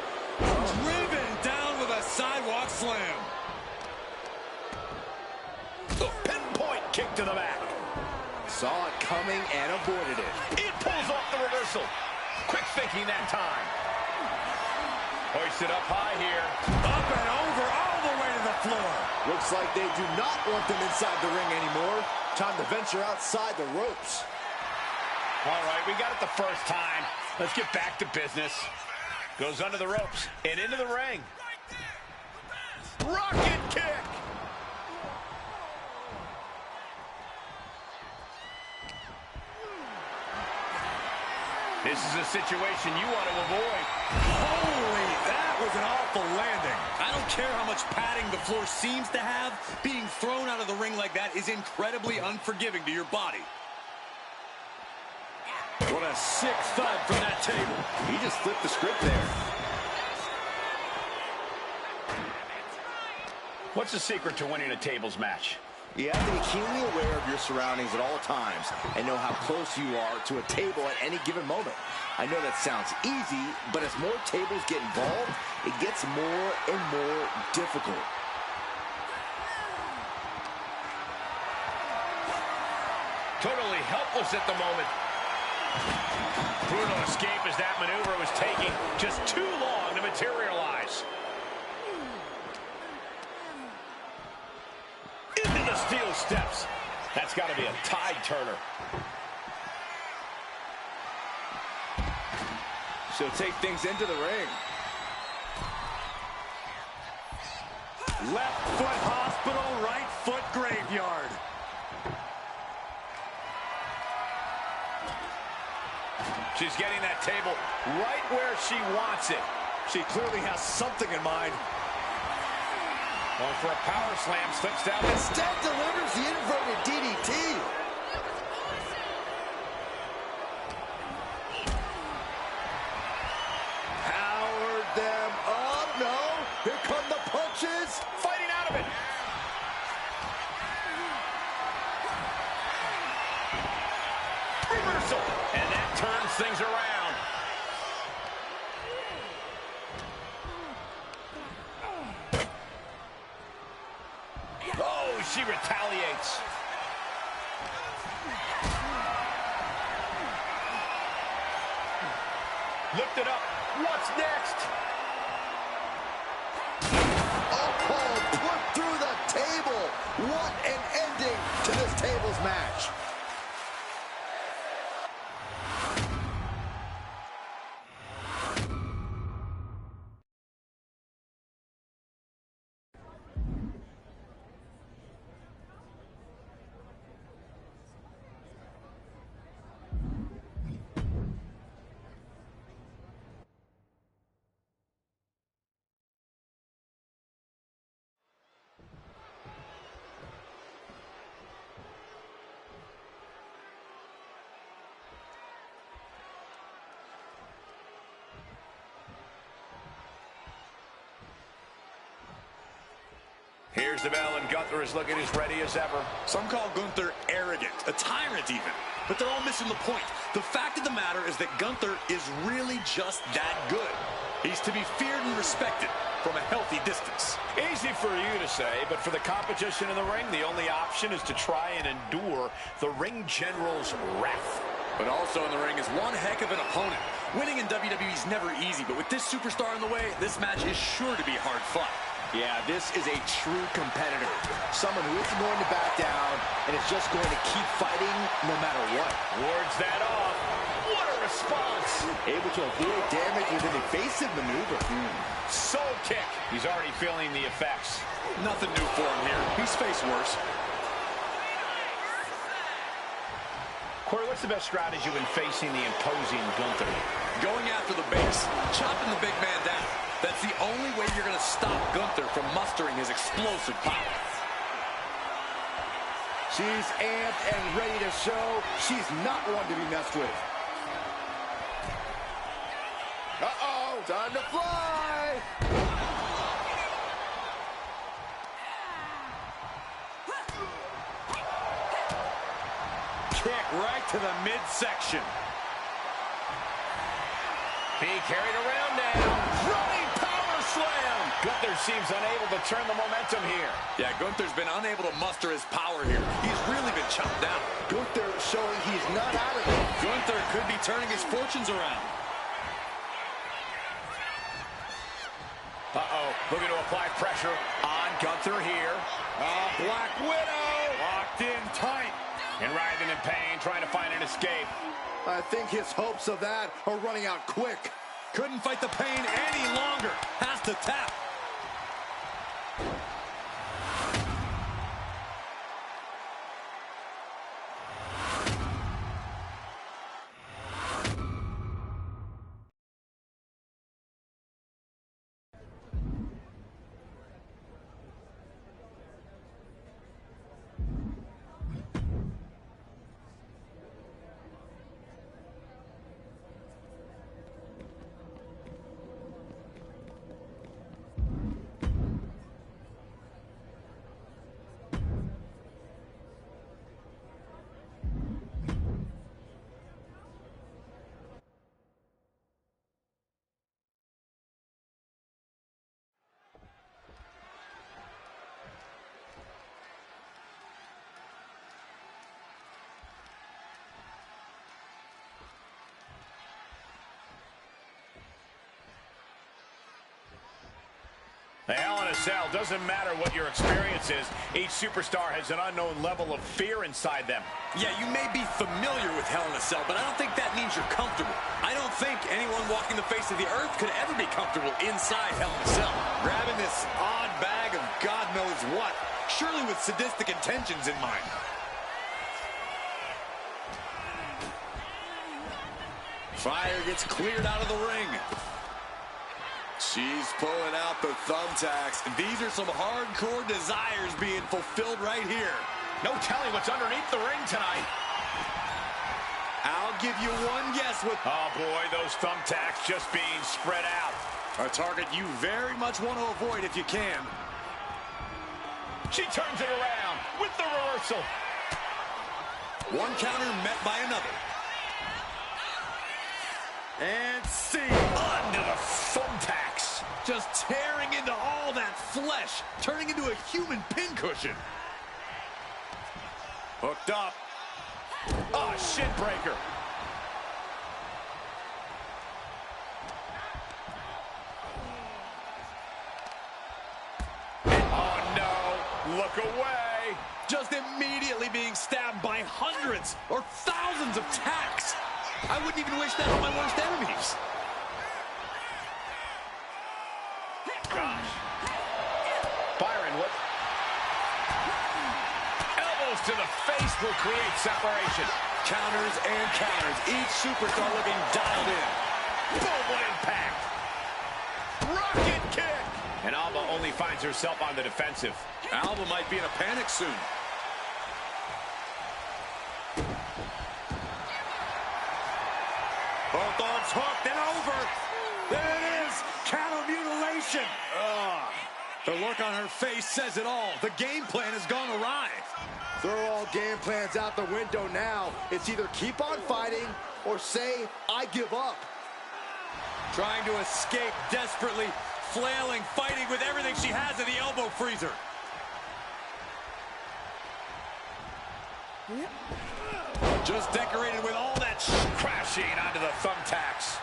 D: Driven down with a sidewalk slam.
A: The pinpoint kick to the back.
B: Saw it coming and avoided it.
A: It pulls off the reversal. Quick thinking that time. Hoisted up high here.
D: Up and over all the way to the floor.
B: Looks like they do not want them inside the ring anymore. Time to venture outside the ropes.
A: All right, we got it the first time. Let's get back to business. Goes under the ropes and into the ring. Rocket kick. This is a situation you want to avoid.
D: Holy, that was an awful landing.
C: I don't care how much padding the floor seems to have. Being thrown out of the ring like that is incredibly unforgiving to your body.
D: What a sick thud from that table.
B: He just flipped the script there.
A: What's the secret to winning a tables match?
B: You have to be keenly aware of your surroundings at all times and know how close you are to a table at any given moment. I know that sounds easy, but as more tables get involved, it gets more and more difficult.
A: Totally helpless at the moment. Brutal escape as that maneuver was taking just too long to materialize. Into the steel steps. That's got to be a tide turner.
B: She'll take things into the ring.
C: Left foot hospital, right foot graveyard.
A: She's getting that table right where she wants it.
C: She clearly has something in mind.
A: Going for a power slam, slips down.
B: Instead delivers the inverted DDT. Powered them up. No. Here come the punches.
A: Fighting out of it. Reversal. And that turns things around. Oh, she retaliates. Lift it up. What's next?
B: Oh, put through the table. What an ending to this tables match.
A: Here's the bell, and Gunther is looking as ready as ever.
C: Some call Gunther arrogant, a tyrant even. But they're all missing the point. The fact of the matter is that Gunther is really just that good. He's to be feared and respected from a healthy distance.
A: Easy for you to say, but for the competition in the ring, the only option is to try and endure the ring general's wrath.
C: But also in the ring is one heck of an opponent. Winning in WWE is never easy, but with this superstar in the way, this match is sure to be hard fought.
B: Yeah, this is a true competitor. Someone who isn't going to back down and is just going to keep fighting no matter what.
A: Wards that off. What a response.
B: Able to avoid damage with an evasive maneuver.
A: Soul kick. He's already feeling the effects.
C: Nothing new for him here. He's faced worse.
A: Corey, what's the best strategy when facing the imposing Gunther?
C: Going after the base, chopping the big man down. That's the only way you're going to stop Gunther from mustering his explosive power.
B: She's amped and ready to show she's not one to be messed with. Uh-oh, time to fly!
C: Kick right to the midsection.
A: He carried around now. Running power slam. Gunther seems unable to turn the momentum here.
C: Yeah, Gunther's been unable to muster his power here. He's really been chopped down.
B: Gunther showing he's not out of it.
C: Gunther could be turning his fortunes around.
A: Uh-oh, looking to apply pressure on Gunther here.
B: Black Widow.
C: Locked in tight.
A: And writhing in pain, trying to find an escape.
B: I think his hopes of that are running out quick.
C: Couldn't fight the pain any longer. Has to tap.
A: The Hell in a Cell, doesn't matter what your experience is, each superstar has an unknown level of fear inside them.
C: Yeah, you may be familiar with Hell in a Cell, but I don't think that means you're comfortable. I don't think anyone walking the face of the earth could ever be comfortable inside Hell in a Cell. Grabbing this odd bag of God knows what, surely with sadistic intentions in mind. Fire gets cleared out of the ring. She's pulling out the thumbtacks. These are some hardcore desires being fulfilled right here.
A: No telling what's underneath the ring tonight.
C: I'll give you one guess with...
A: Oh, boy, those thumbtacks just being spread out.
C: A target you very much want to avoid if you can.
A: She turns it around with the reversal.
C: One counter met by another. And see,
A: under the thumbtacks.
C: Just tearing into all that flesh, turning into a human pincushion.
A: Hooked up. Oh, shin breaker. Oh, no. Look away.
C: Just immediately being stabbed by hundreds or thousands of tacks. I wouldn't even wish that on my worst enemies.
A: Gosh. Byron, what? Elbows to the face will create separation.
C: Counters and counters. Each superstar looking dialed in.
A: Boom, what impact. Rocket kick. And Alba only finds herself on the defensive.
C: Alba might be in a panic soon. Both arms hooked and over. There it is. Counter mutilation. The look on her face says it all. The game plan has gone awry.
B: Throw all game plans out the window now. It's either keep on fighting or say, I give up.
C: Trying to escape desperately, flailing, fighting with everything she has in the elbow freezer. Just decorated with all that
A: crashing onto the thumbtacks.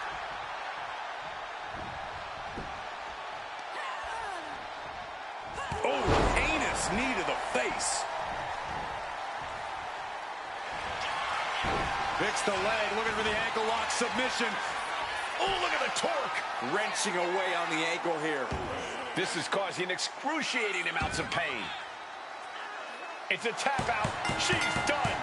C: Oh, heinous knee to the face. Picks the leg, looking for the ankle lock submission.
A: Oh, look at the torque.
C: Wrenching away on the ankle here.
A: This is causing excruciating amounts of pain. It's a tap out. She's done.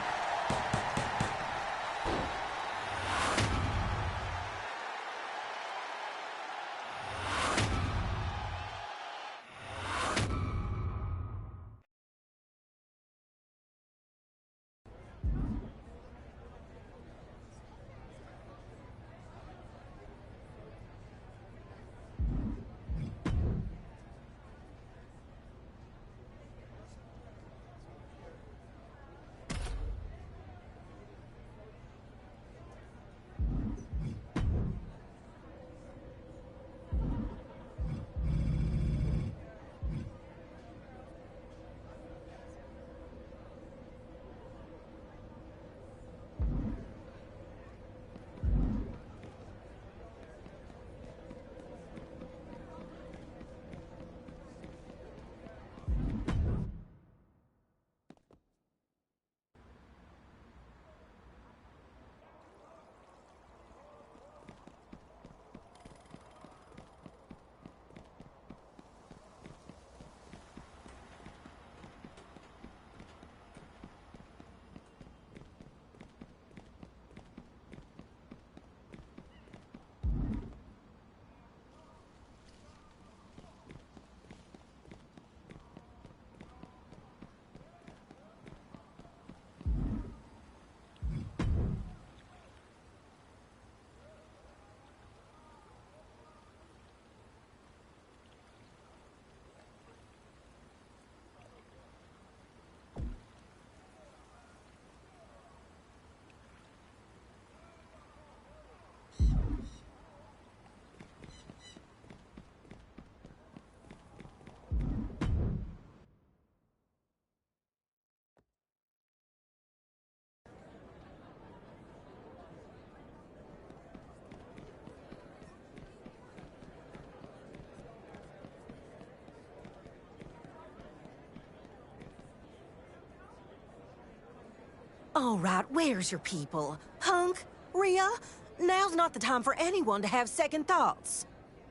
L: All right, where's your people? Hunk? Rhea? Now's not the time for anyone to have second thoughts.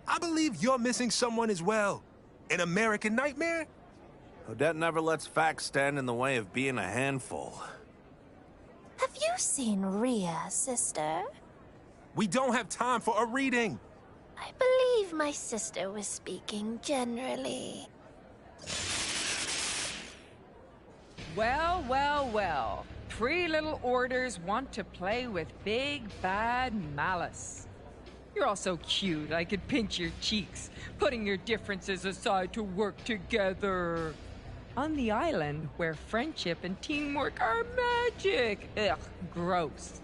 G: I believe you're missing someone as well. An American nightmare?
J: Odette never lets facts stand in the way of being a handful.
M: Have you seen Rhea, sister?
G: We don't have time for a reading.
M: I believe my sister was speaking generally.
I: Well, well, well. 3 little orders want to play with big, bad Malice. You're all so cute, I could pinch your cheeks, putting your differences aside to work together. On the island, where friendship and teamwork are magic. Ugh, gross.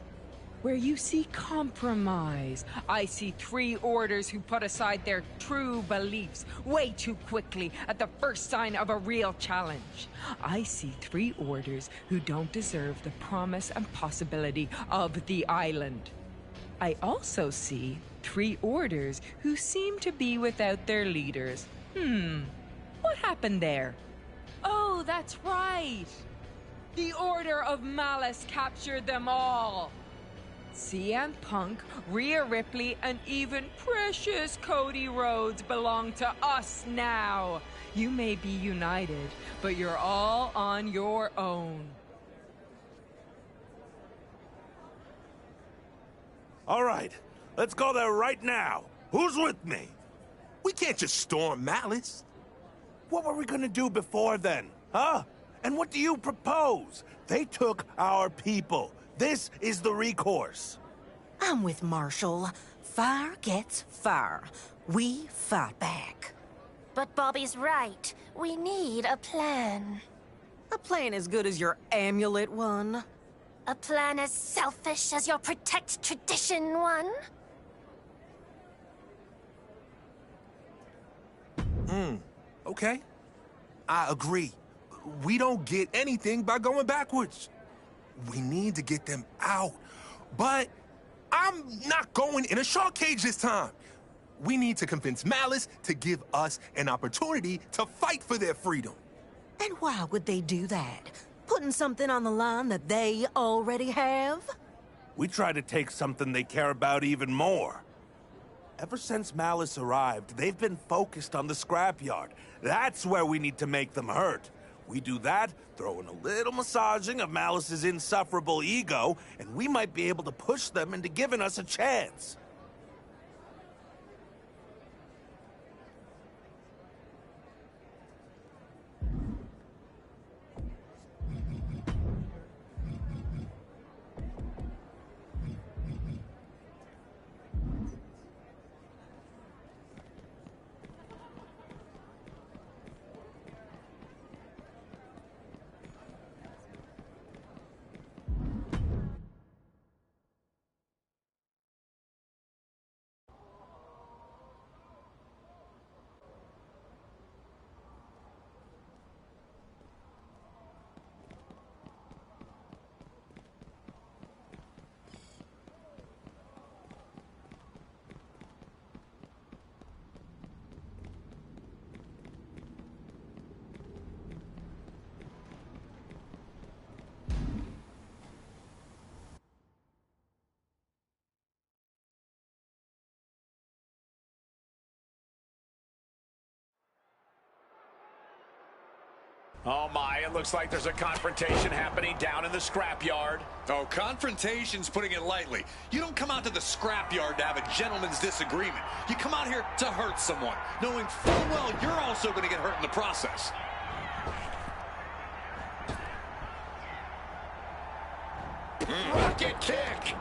I: Where you see compromise, I see 3 orders who put aside their true beliefs way too quickly at the first sign of a real challenge. I see 3 orders who don't deserve the promise and possibility of the island. I also see 3 orders who seem to be without their leaders. What happened there? Oh, that's right! The Order of Malice captured them all! CM Punk, Rhea Ripley, and even precious Cody Rhodes belong to us now. You may be united, but you're all on your own.
J: All right, let's go there right now. Who's with me?
G: We can't just storm Malice.
J: What were we gonna do before then, huh? And what do you propose? They took our people. This is the recourse.
L: I'm with Marshall. Fire gets fire. We fight back.
M: But Bobby's right. We need a plan.
L: A plan as good as your amulet one.
M: A plan as selfish as your protect tradition one.
G: Okay. I agree. We don't get anything by going backwards. We need to get them out. But I'm not going in a shark cage this time. We need to convince Malice to give us an opportunity to fight for their freedom.
L: And why would they do that? Putting something on the line that they already have?
J: We try to take something they care about even more. Ever since Malice arrived, they've been focused on the scrapyard. That's where we need to make them hurt. We do that, throw in a little massaging of Malice's insufferable ego, and we might be able to push them into giving us a chance.
A: Oh my, it looks like there's a confrontation happening down in the scrapyard.
C: Oh, confrontation's putting it lightly. You don't come out to the scrapyard to have a gentleman's disagreement. You come out here to hurt someone, knowing full well you're also going to get hurt in the process.
A: Rocket kick!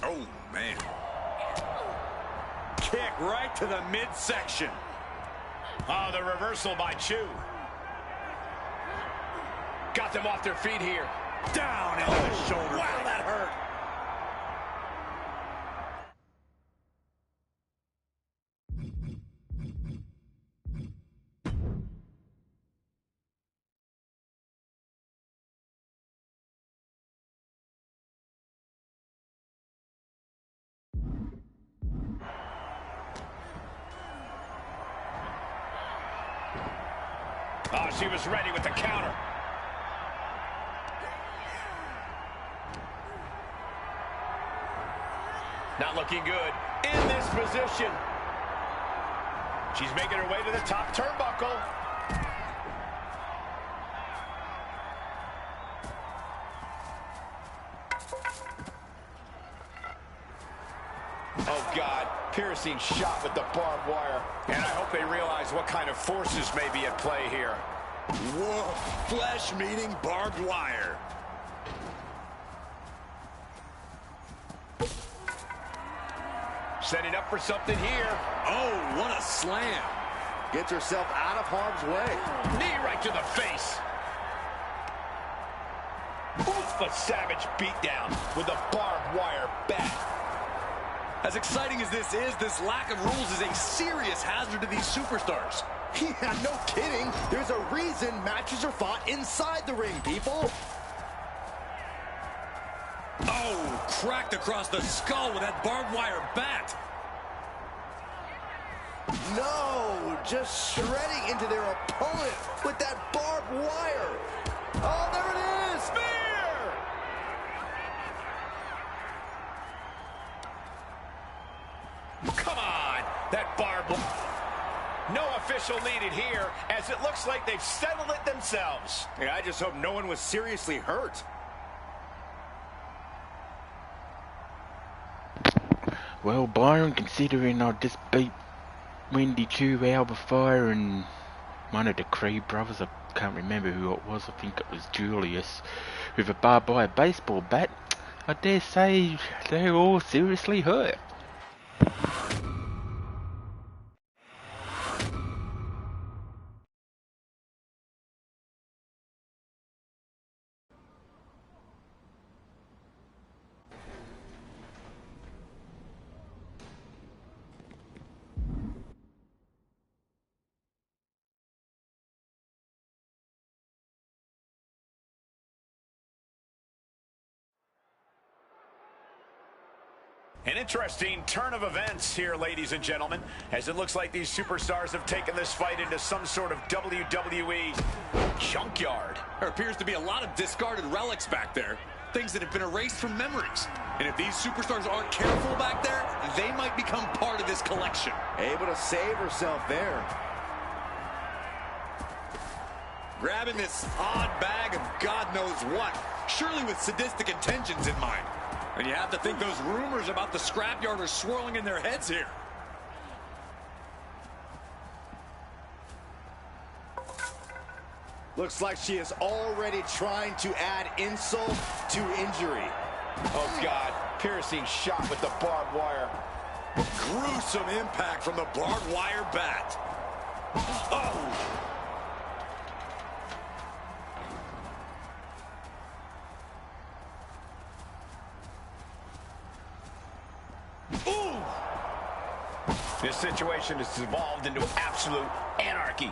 C: Oh, man.
A: Kick right to the midsection. Oh, the reversal by Chu. Got them off their feet here.
J: Down into the shoulder.
A: Wow, that hurt. Oh, she was ready with the counter. Not looking good in this position. She's making her way to the top turnbuckle. Oh, God. Piercing shot with the barbed wire. And I hope they realize what kind of forces may be at play here.
D: Whoa, flesh meeting barbed wire.
A: Setting up for something here.
D: Oh, what a slam.
B: Gets herself out of harm's way.
A: Knee right to the face. Oof, a savage beatdown with a barbed wire bat.
C: As exciting as this is, this lack of rules is a serious hazard to these superstars.
B: Yeah, no kidding. There's a reason matches are fought inside the ring, people.
C: Oh, cracked across the skull with that barbed wire bat.
B: No, just shredding into their opponent with that barbed wire. Oh, there it is. Spear!
A: Come on, that barbed wire. No official needed here, as it looks like they've settled it themselves.
B: Yeah, I just hope no one was seriously hurt.
N: Well, Byron, considering I just beat Wendy Chu out of fire and one of the Creed brothers, I can't remember who it was, I think it was Julius, with a barbed wire baseball bat, I dare say they're all seriously hurt.
A: An interesting turn of events here, ladies and gentlemen, as it looks like these superstars have taken this fight into some sort of WWE junkyard.
C: There appears to be a lot of discarded relics back there, things that have been erased from memories. And if these superstars aren't careful back there, they might become part of this collection.
B: Able to save herself there.
C: Grabbing this odd bag of God knows what, surely with sadistic intentions in mind. And you have to think those rumors about the scrapyard are swirling in their heads here.
B: Looks like she is already trying to add insult to injury.
A: Oh, God. Piercing shot with the barbed wire.
C: Gruesome impact from the barbed wire bat. Oh!
A: Ooh! This situation has evolved into absolute anarchy.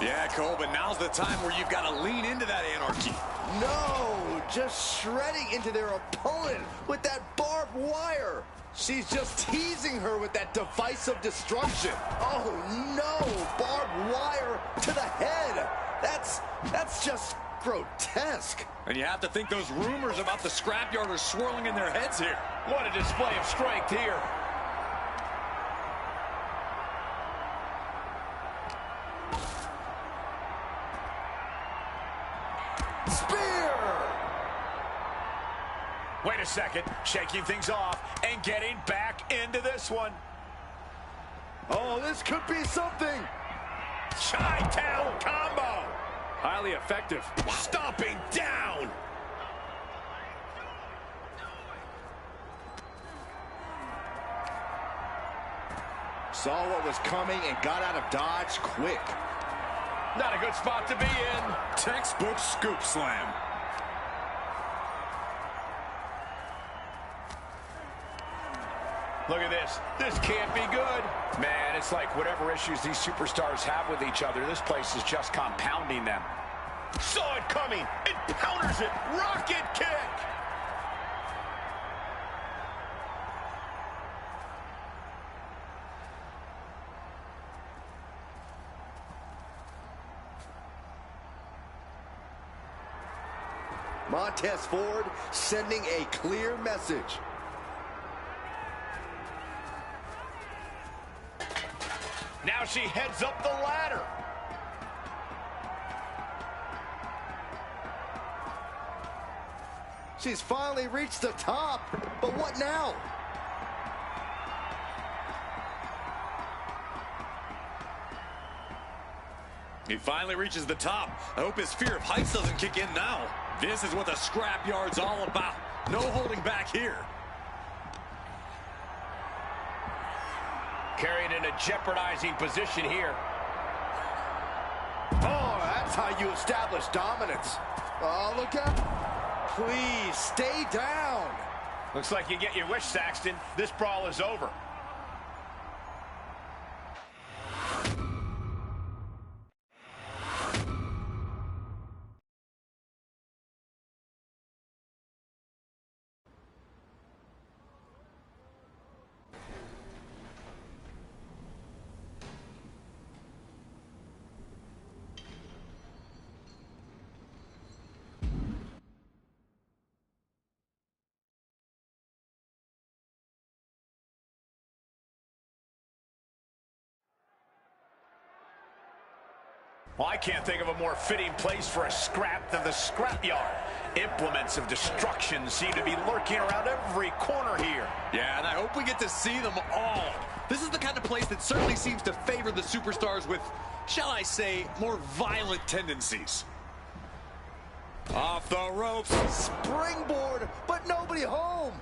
C: Yeah, Cole, but now's the time where you've got to lean into that anarchy.
B: No, just shredding into their opponent with that barbed wire. She's just teasing her with that device of destruction. Oh, no, barbed wire to the head. That's just grotesque.
C: And you have to think those rumors about the scrapyard are swirling in their heads here.
A: What a display of strength here.
B: Spear!
A: Wait a second, shaking things off and getting back into this one.
B: Oh, this could be something.
A: Chi-Town combo.
C: Highly effective.
A: Stomping down.
B: Saw what was coming and got out of dodge quick.
A: Not a good spot to be in.
C: Textbook scoop slam.
A: Look at this. This can't be good. Man, it's like whatever issues these superstars have with each other, this place is just compounding them. Saw it coming. It counters it. Rocket kick.
B: Montez Ford sending a clear message.
A: Now she heads up the ladder.
B: She's finally reached the top, but what now?
C: He finally reaches the top. I hope his fear of heights doesn't kick in now. This is what the scrapyard's all about. No holding back here.
A: Carried in a jeopardizing position here.
B: Oh, that's how you establish dominance. Oh, look out. Please, stay down.
A: Looks like you get your wish, Saxton. This brawl is over. Well, I can't think of a more fitting place for a scrap than the scrapyard. Implements of destruction seem to be lurking around every corner here.
C: Yeah, and I hope we get to see them all. This is the kind of place that certainly seems to favor the superstars with, shall I say, more violent tendencies. Off the ropes.
B: Springboard, but nobody home.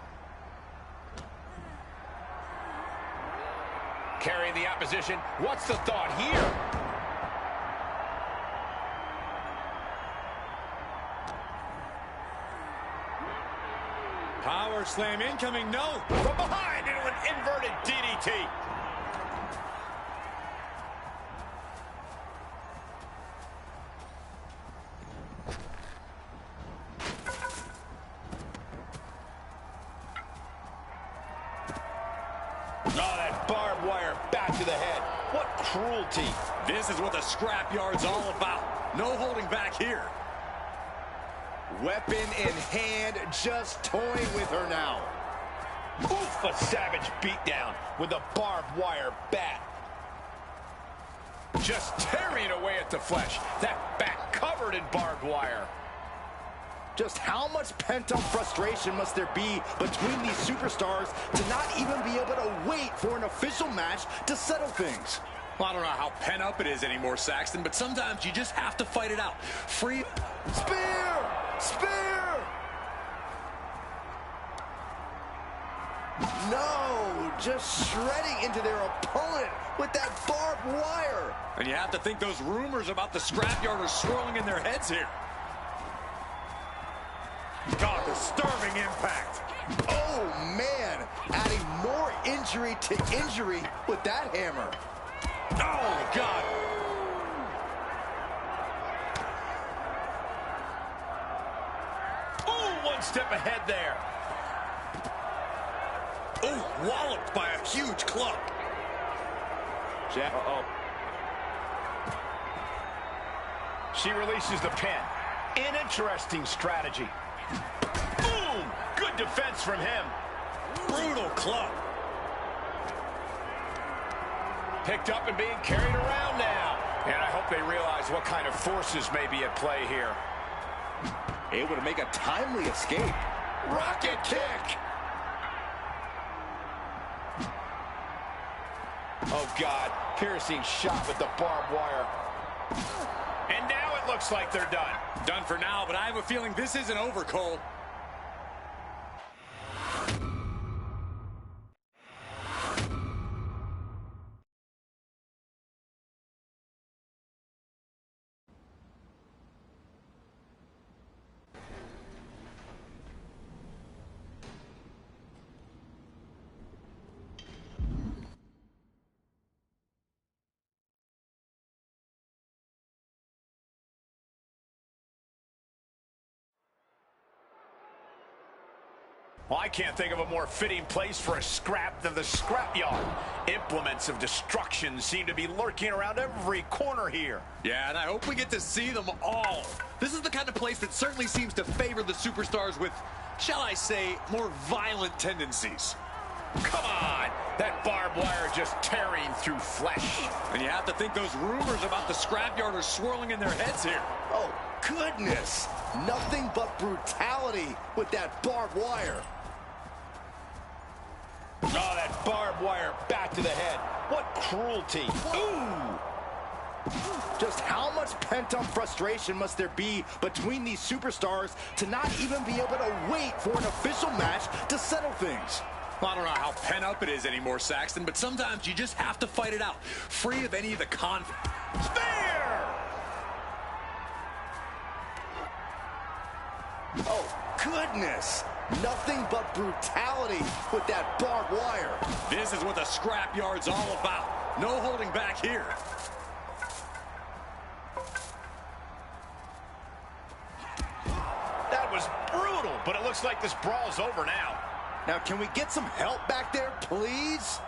A: Carrying the opposition. What's the thought here?
C: Power slam incoming, no.
A: From behind into an inverted DDT. Oh, that barbed wire back to the head. What cruelty.
C: This is what the scrapyard's all about. No holding back here.
B: Weapon in hand, just toying with her now.
A: Oof, a savage beatdown with a barbed wire bat. Just tearing away at the flesh. That back covered in barbed wire.
B: Just how much pent-up frustration must there be between these superstars to not even be able to wait for an official match to settle things?
C: Well, I don't know how pent up it is anymore, Saxton, but sometimes you just have to fight it out. Free.
B: Spear! Spear! No, just shredding into their opponent with that barbed wire.
C: And you have to think those rumors about the scrapyard are swirling in their heads here. God, disturbing impact.
B: Oh, man, adding more injury to injury with that hammer.
C: Oh, God.
A: Ooh, one step ahead there.
C: Ooh, walloped by a huge club.
A: Uh-oh. She releases the pin. An interesting strategy. Boom! Good defense from him.
C: Brutal club.
A: Picked up and being carried around now. And I hope they realize what kind of forces may be at play here.
B: Able to make a timely escape. Rocket kick!
A: Oh, God. Piercing shot with the barbed wire. And now it looks like they're done.
C: Done for now, but I have a feeling this isn't over, Cole.
A: Well, I can't think of a more fitting place for a scrap than the scrapyard. Implements of destruction seem to be lurking around every corner here.
C: Yeah, and I hope we get to see them all. This is the kind of place that certainly seems to favor the superstars with, shall I say, more violent tendencies.
A: Come on! That barbed wire just tearing through flesh.
C: And you have to think those rumors about the scrapyard are swirling in their heads here.
B: Oh, goodness! Nothing but brutality with that barbed wire.
A: Oh, that barbed wire back to the head. What cruelty. Ooh!
B: Just how much pent-up frustration must there be between these superstars to not even be able to wait for an official match to settle things?
C: I don't know how pent up it is anymore, Saxton, but sometimes you just have to fight it out, free of any of the conflict.
A: Spear!
B: Oh, goodness! Nothing but brutality with that barbed wire.
C: This is what the scrapyard's all about. No holding back here.
A: That was brutal, but it looks like this brawl's over now.
B: Now, can we get some help back there, please?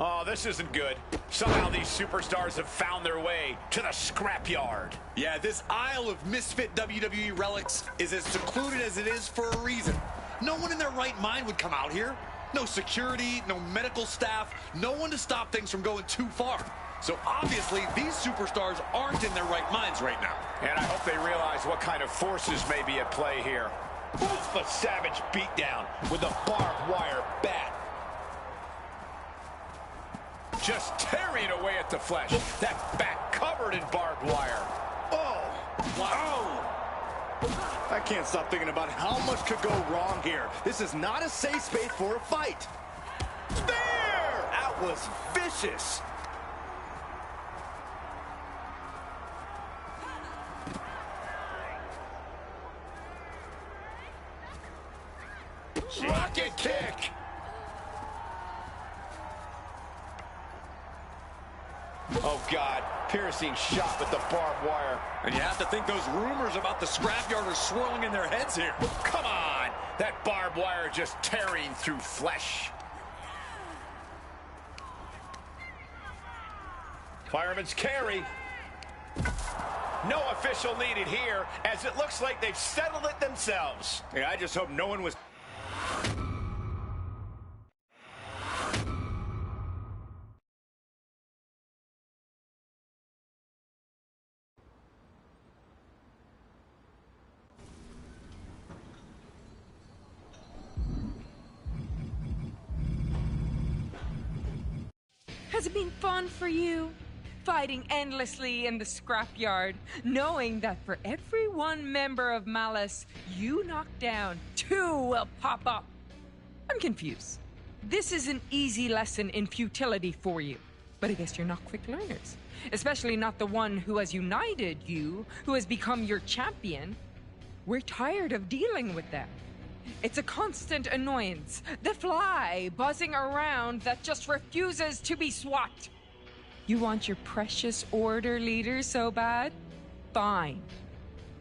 A: Oh, this isn't good. Somehow these superstars have found their way to the scrapyard.
C: Yeah, this aisle of misfit WWE relics is as secluded as it is for a reason. No one in their right mind would come out here. No security, no medical staff, no one to stop things from going too far. So obviously, these superstars aren't in their right minds right now.
A: And I hope they realize what kind of forces may be at play here. Oof, a savage beatdown with a barbed wire bat. Just tearing away at the flesh. That back covered in barbed wire.
B: Oh! Wow! I can't stop thinking about how much could go wrong here. This is not a safe space for a fight. Spear! That was vicious.
A: Rocket kick! Oh, God. Piercing shot with the barbed wire.
C: And you have to think those rumors about the scrapyard are swirling in their heads here.
A: Come on! That barbed wire just tearing through flesh. Fireman's carry. No official needed here, as it looks like they've settled it themselves.
B: Yeah, I just hope no one was...
I: Has it been fun for you? Fighting endlessly in the scrapyard, knowing that for every one member of Malice you knock down, two will pop up. I'm confused. This is an easy lesson in futility for you, but I guess you're not quick learners. Especially not the one who has united you, who has become your champion. We're tired of dealing with that. It's a constant annoyance. The fly buzzing around that just refuses to be swapped. You want your precious order leader so bad? Fine.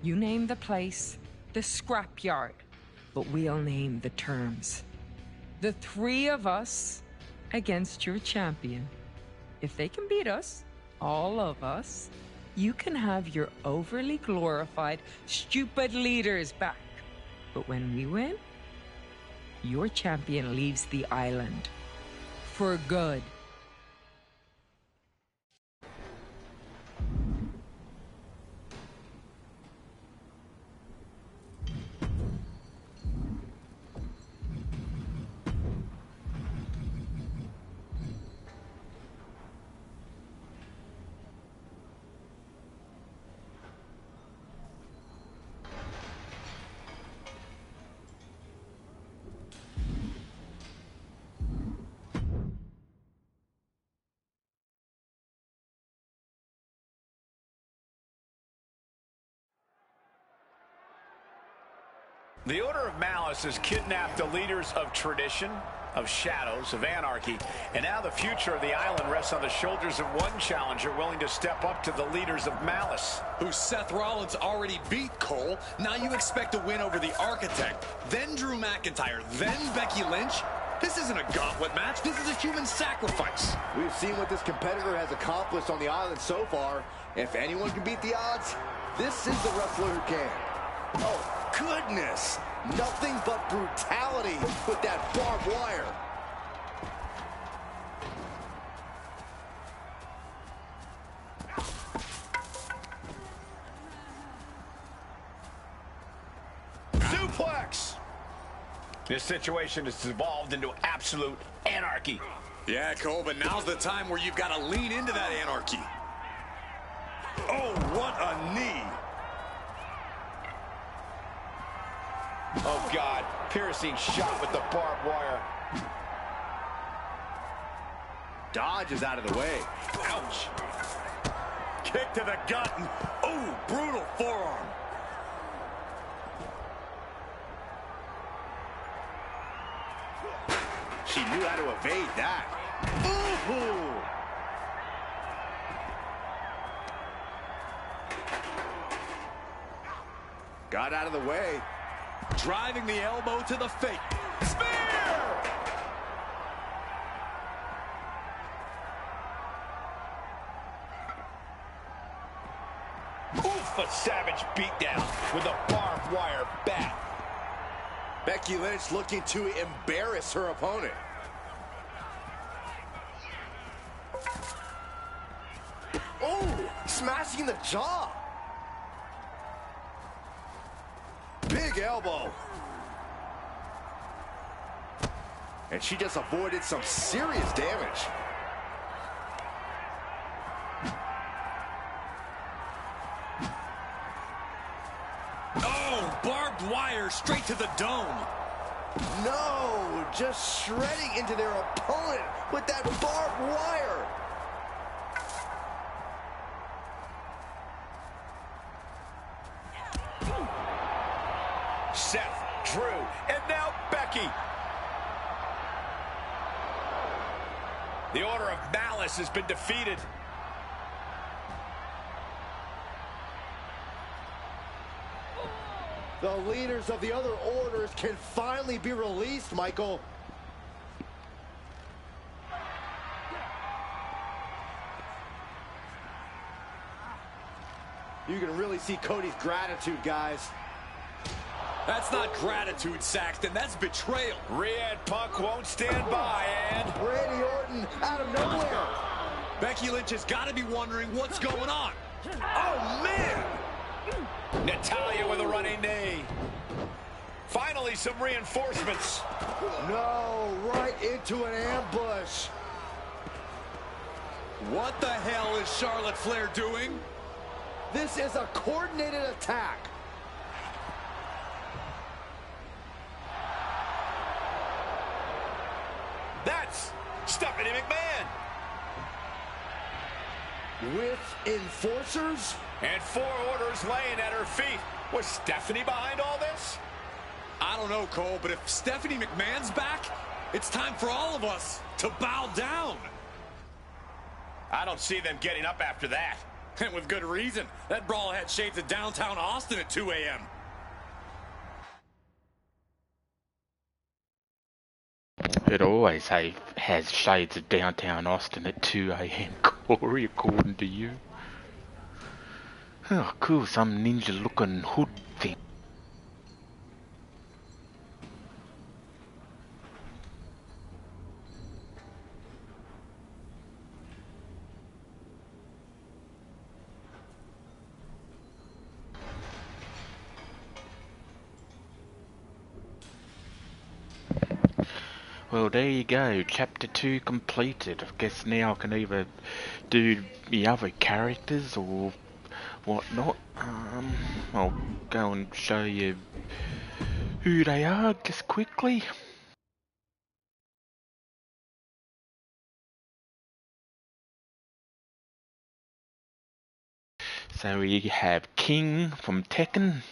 I: You name the place, the scrapyard, but we'll name the terms. The three of us against your champion. If they can beat us, all of us, you can have your overly glorified, stupid leaders back. But when we win, your champion leaves the island. For good.
A: The Order of Malice has kidnapped the leaders of tradition, of shadows, of anarchy, and now the future of the island rests on the shoulders of one challenger willing to step up to the leaders of Malice.
C: Who Seth Rollins already beat, Cole. Now you expect to win over the Architect, then Drew McIntyre, then Becky Lynch? This isn't a gauntlet match. This is a human sacrifice.
B: We've seen what this competitor has accomplished on the island so far. If anyone can beat the odds, this is the wrestler who can. Oh, goodness. Nothing but brutality with that barbed wire.
A: Suplex! This situation has evolved into absolute anarchy.
C: Yeah, Cole, but now's the time where you've got to lean into that anarchy. Oh, what a knee.
A: Oh, God. Piercing shot with the barbed wire.
B: Dodges out of the way.
C: Ouch. Kick to the gut. Oh, brutal forearm.
B: She knew how to evade that. Ooh. Got out of the way.
C: Driving the elbow to the face.
A: Spear! Oof, a savage beatdown with a barbed wire bat.
B: Becky Lynch looking to embarrass her opponent. Oh, smashing the jaw. Big elbow. And she just avoided some serious damage.
C: Oh, barbed wire straight to the dome.
B: No, just shredding into their opponent with that barbed wire.
A: Seth, Drew, and now Becky. The Order of Malice has been defeated.
B: The leaders of the other orders can finally be released, Michael. You can really see Cody's gratitude, guys.
C: That's not gratitude, Saxton. That's betrayal.
A: Rhea Punk won't stand by, and
B: Randy Orton out of nowhere.
C: Becky Lynch has got to be wondering what's going on. Oh, man!
A: Natalya with a running knee. Finally, some reinforcements.
B: No, right into an ambush.
C: What the hell is Charlotte Flair doing?
B: This is a coordinated attack.
A: That's Stephanie McMahon.
B: With enforcers?
A: And 4 orders laying at her feet. Was Stephanie behind all this?
C: I don't know, Cole, but if Stephanie McMahon's back, it's time for all of us to bow down.
A: I don't see them getting up after that.
C: And with good reason. That brawl had shades of downtown Austin at 2 a.m.
N: It always has shades of downtown Austin at 2 a.m, Corey, according to you. Oh, cool, some ninja-looking hood thing. Well, there you go, chapter 2 completed. I guess now I can either do the other characters or whatnot. I'll go and show you who they are just quickly. So we have King from Tekken,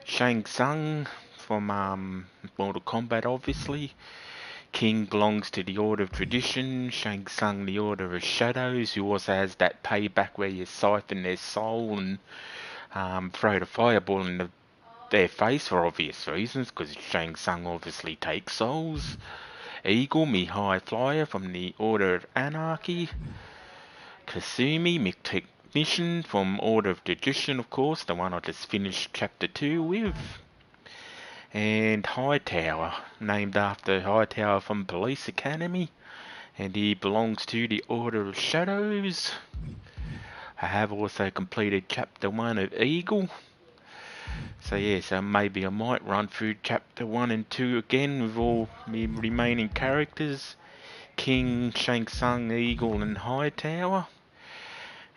N: Shang Tsung from Mortal Kombat, obviously. King belongs to the Order of Tradition. Shang Tsung, the Order of Shadows, who also has that payback where you siphon their soul and throw the fireball in their face for obvious reasons, because Shang Tsung obviously takes souls. Eagle, me high flyer from the Order of Anarchy. Kasumi, me technician from Order of Tradition, of course, the one I just finished Chapter 2 with. And Hightower, named after Hightower from Police Academy, and he belongs to the Order of Shadows. I have also completed Chapter 1 of Eagle. So yeah, so maybe I might run through Chapter 1 and 2 again with all my remaining characters. King, Shang Tsung, Eagle and Hightower.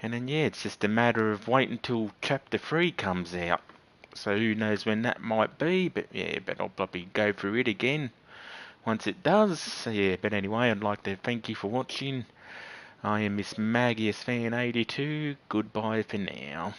N: And then yeah, it's just a matter of waiting until Chapter 3 comes out. So who knows when that might be, but yeah, but I'll probably go through it again once it does. So yeah, but anyway, I'd like to thank you for watching. I am Miss Maggius Fan 82. Goodbye for now.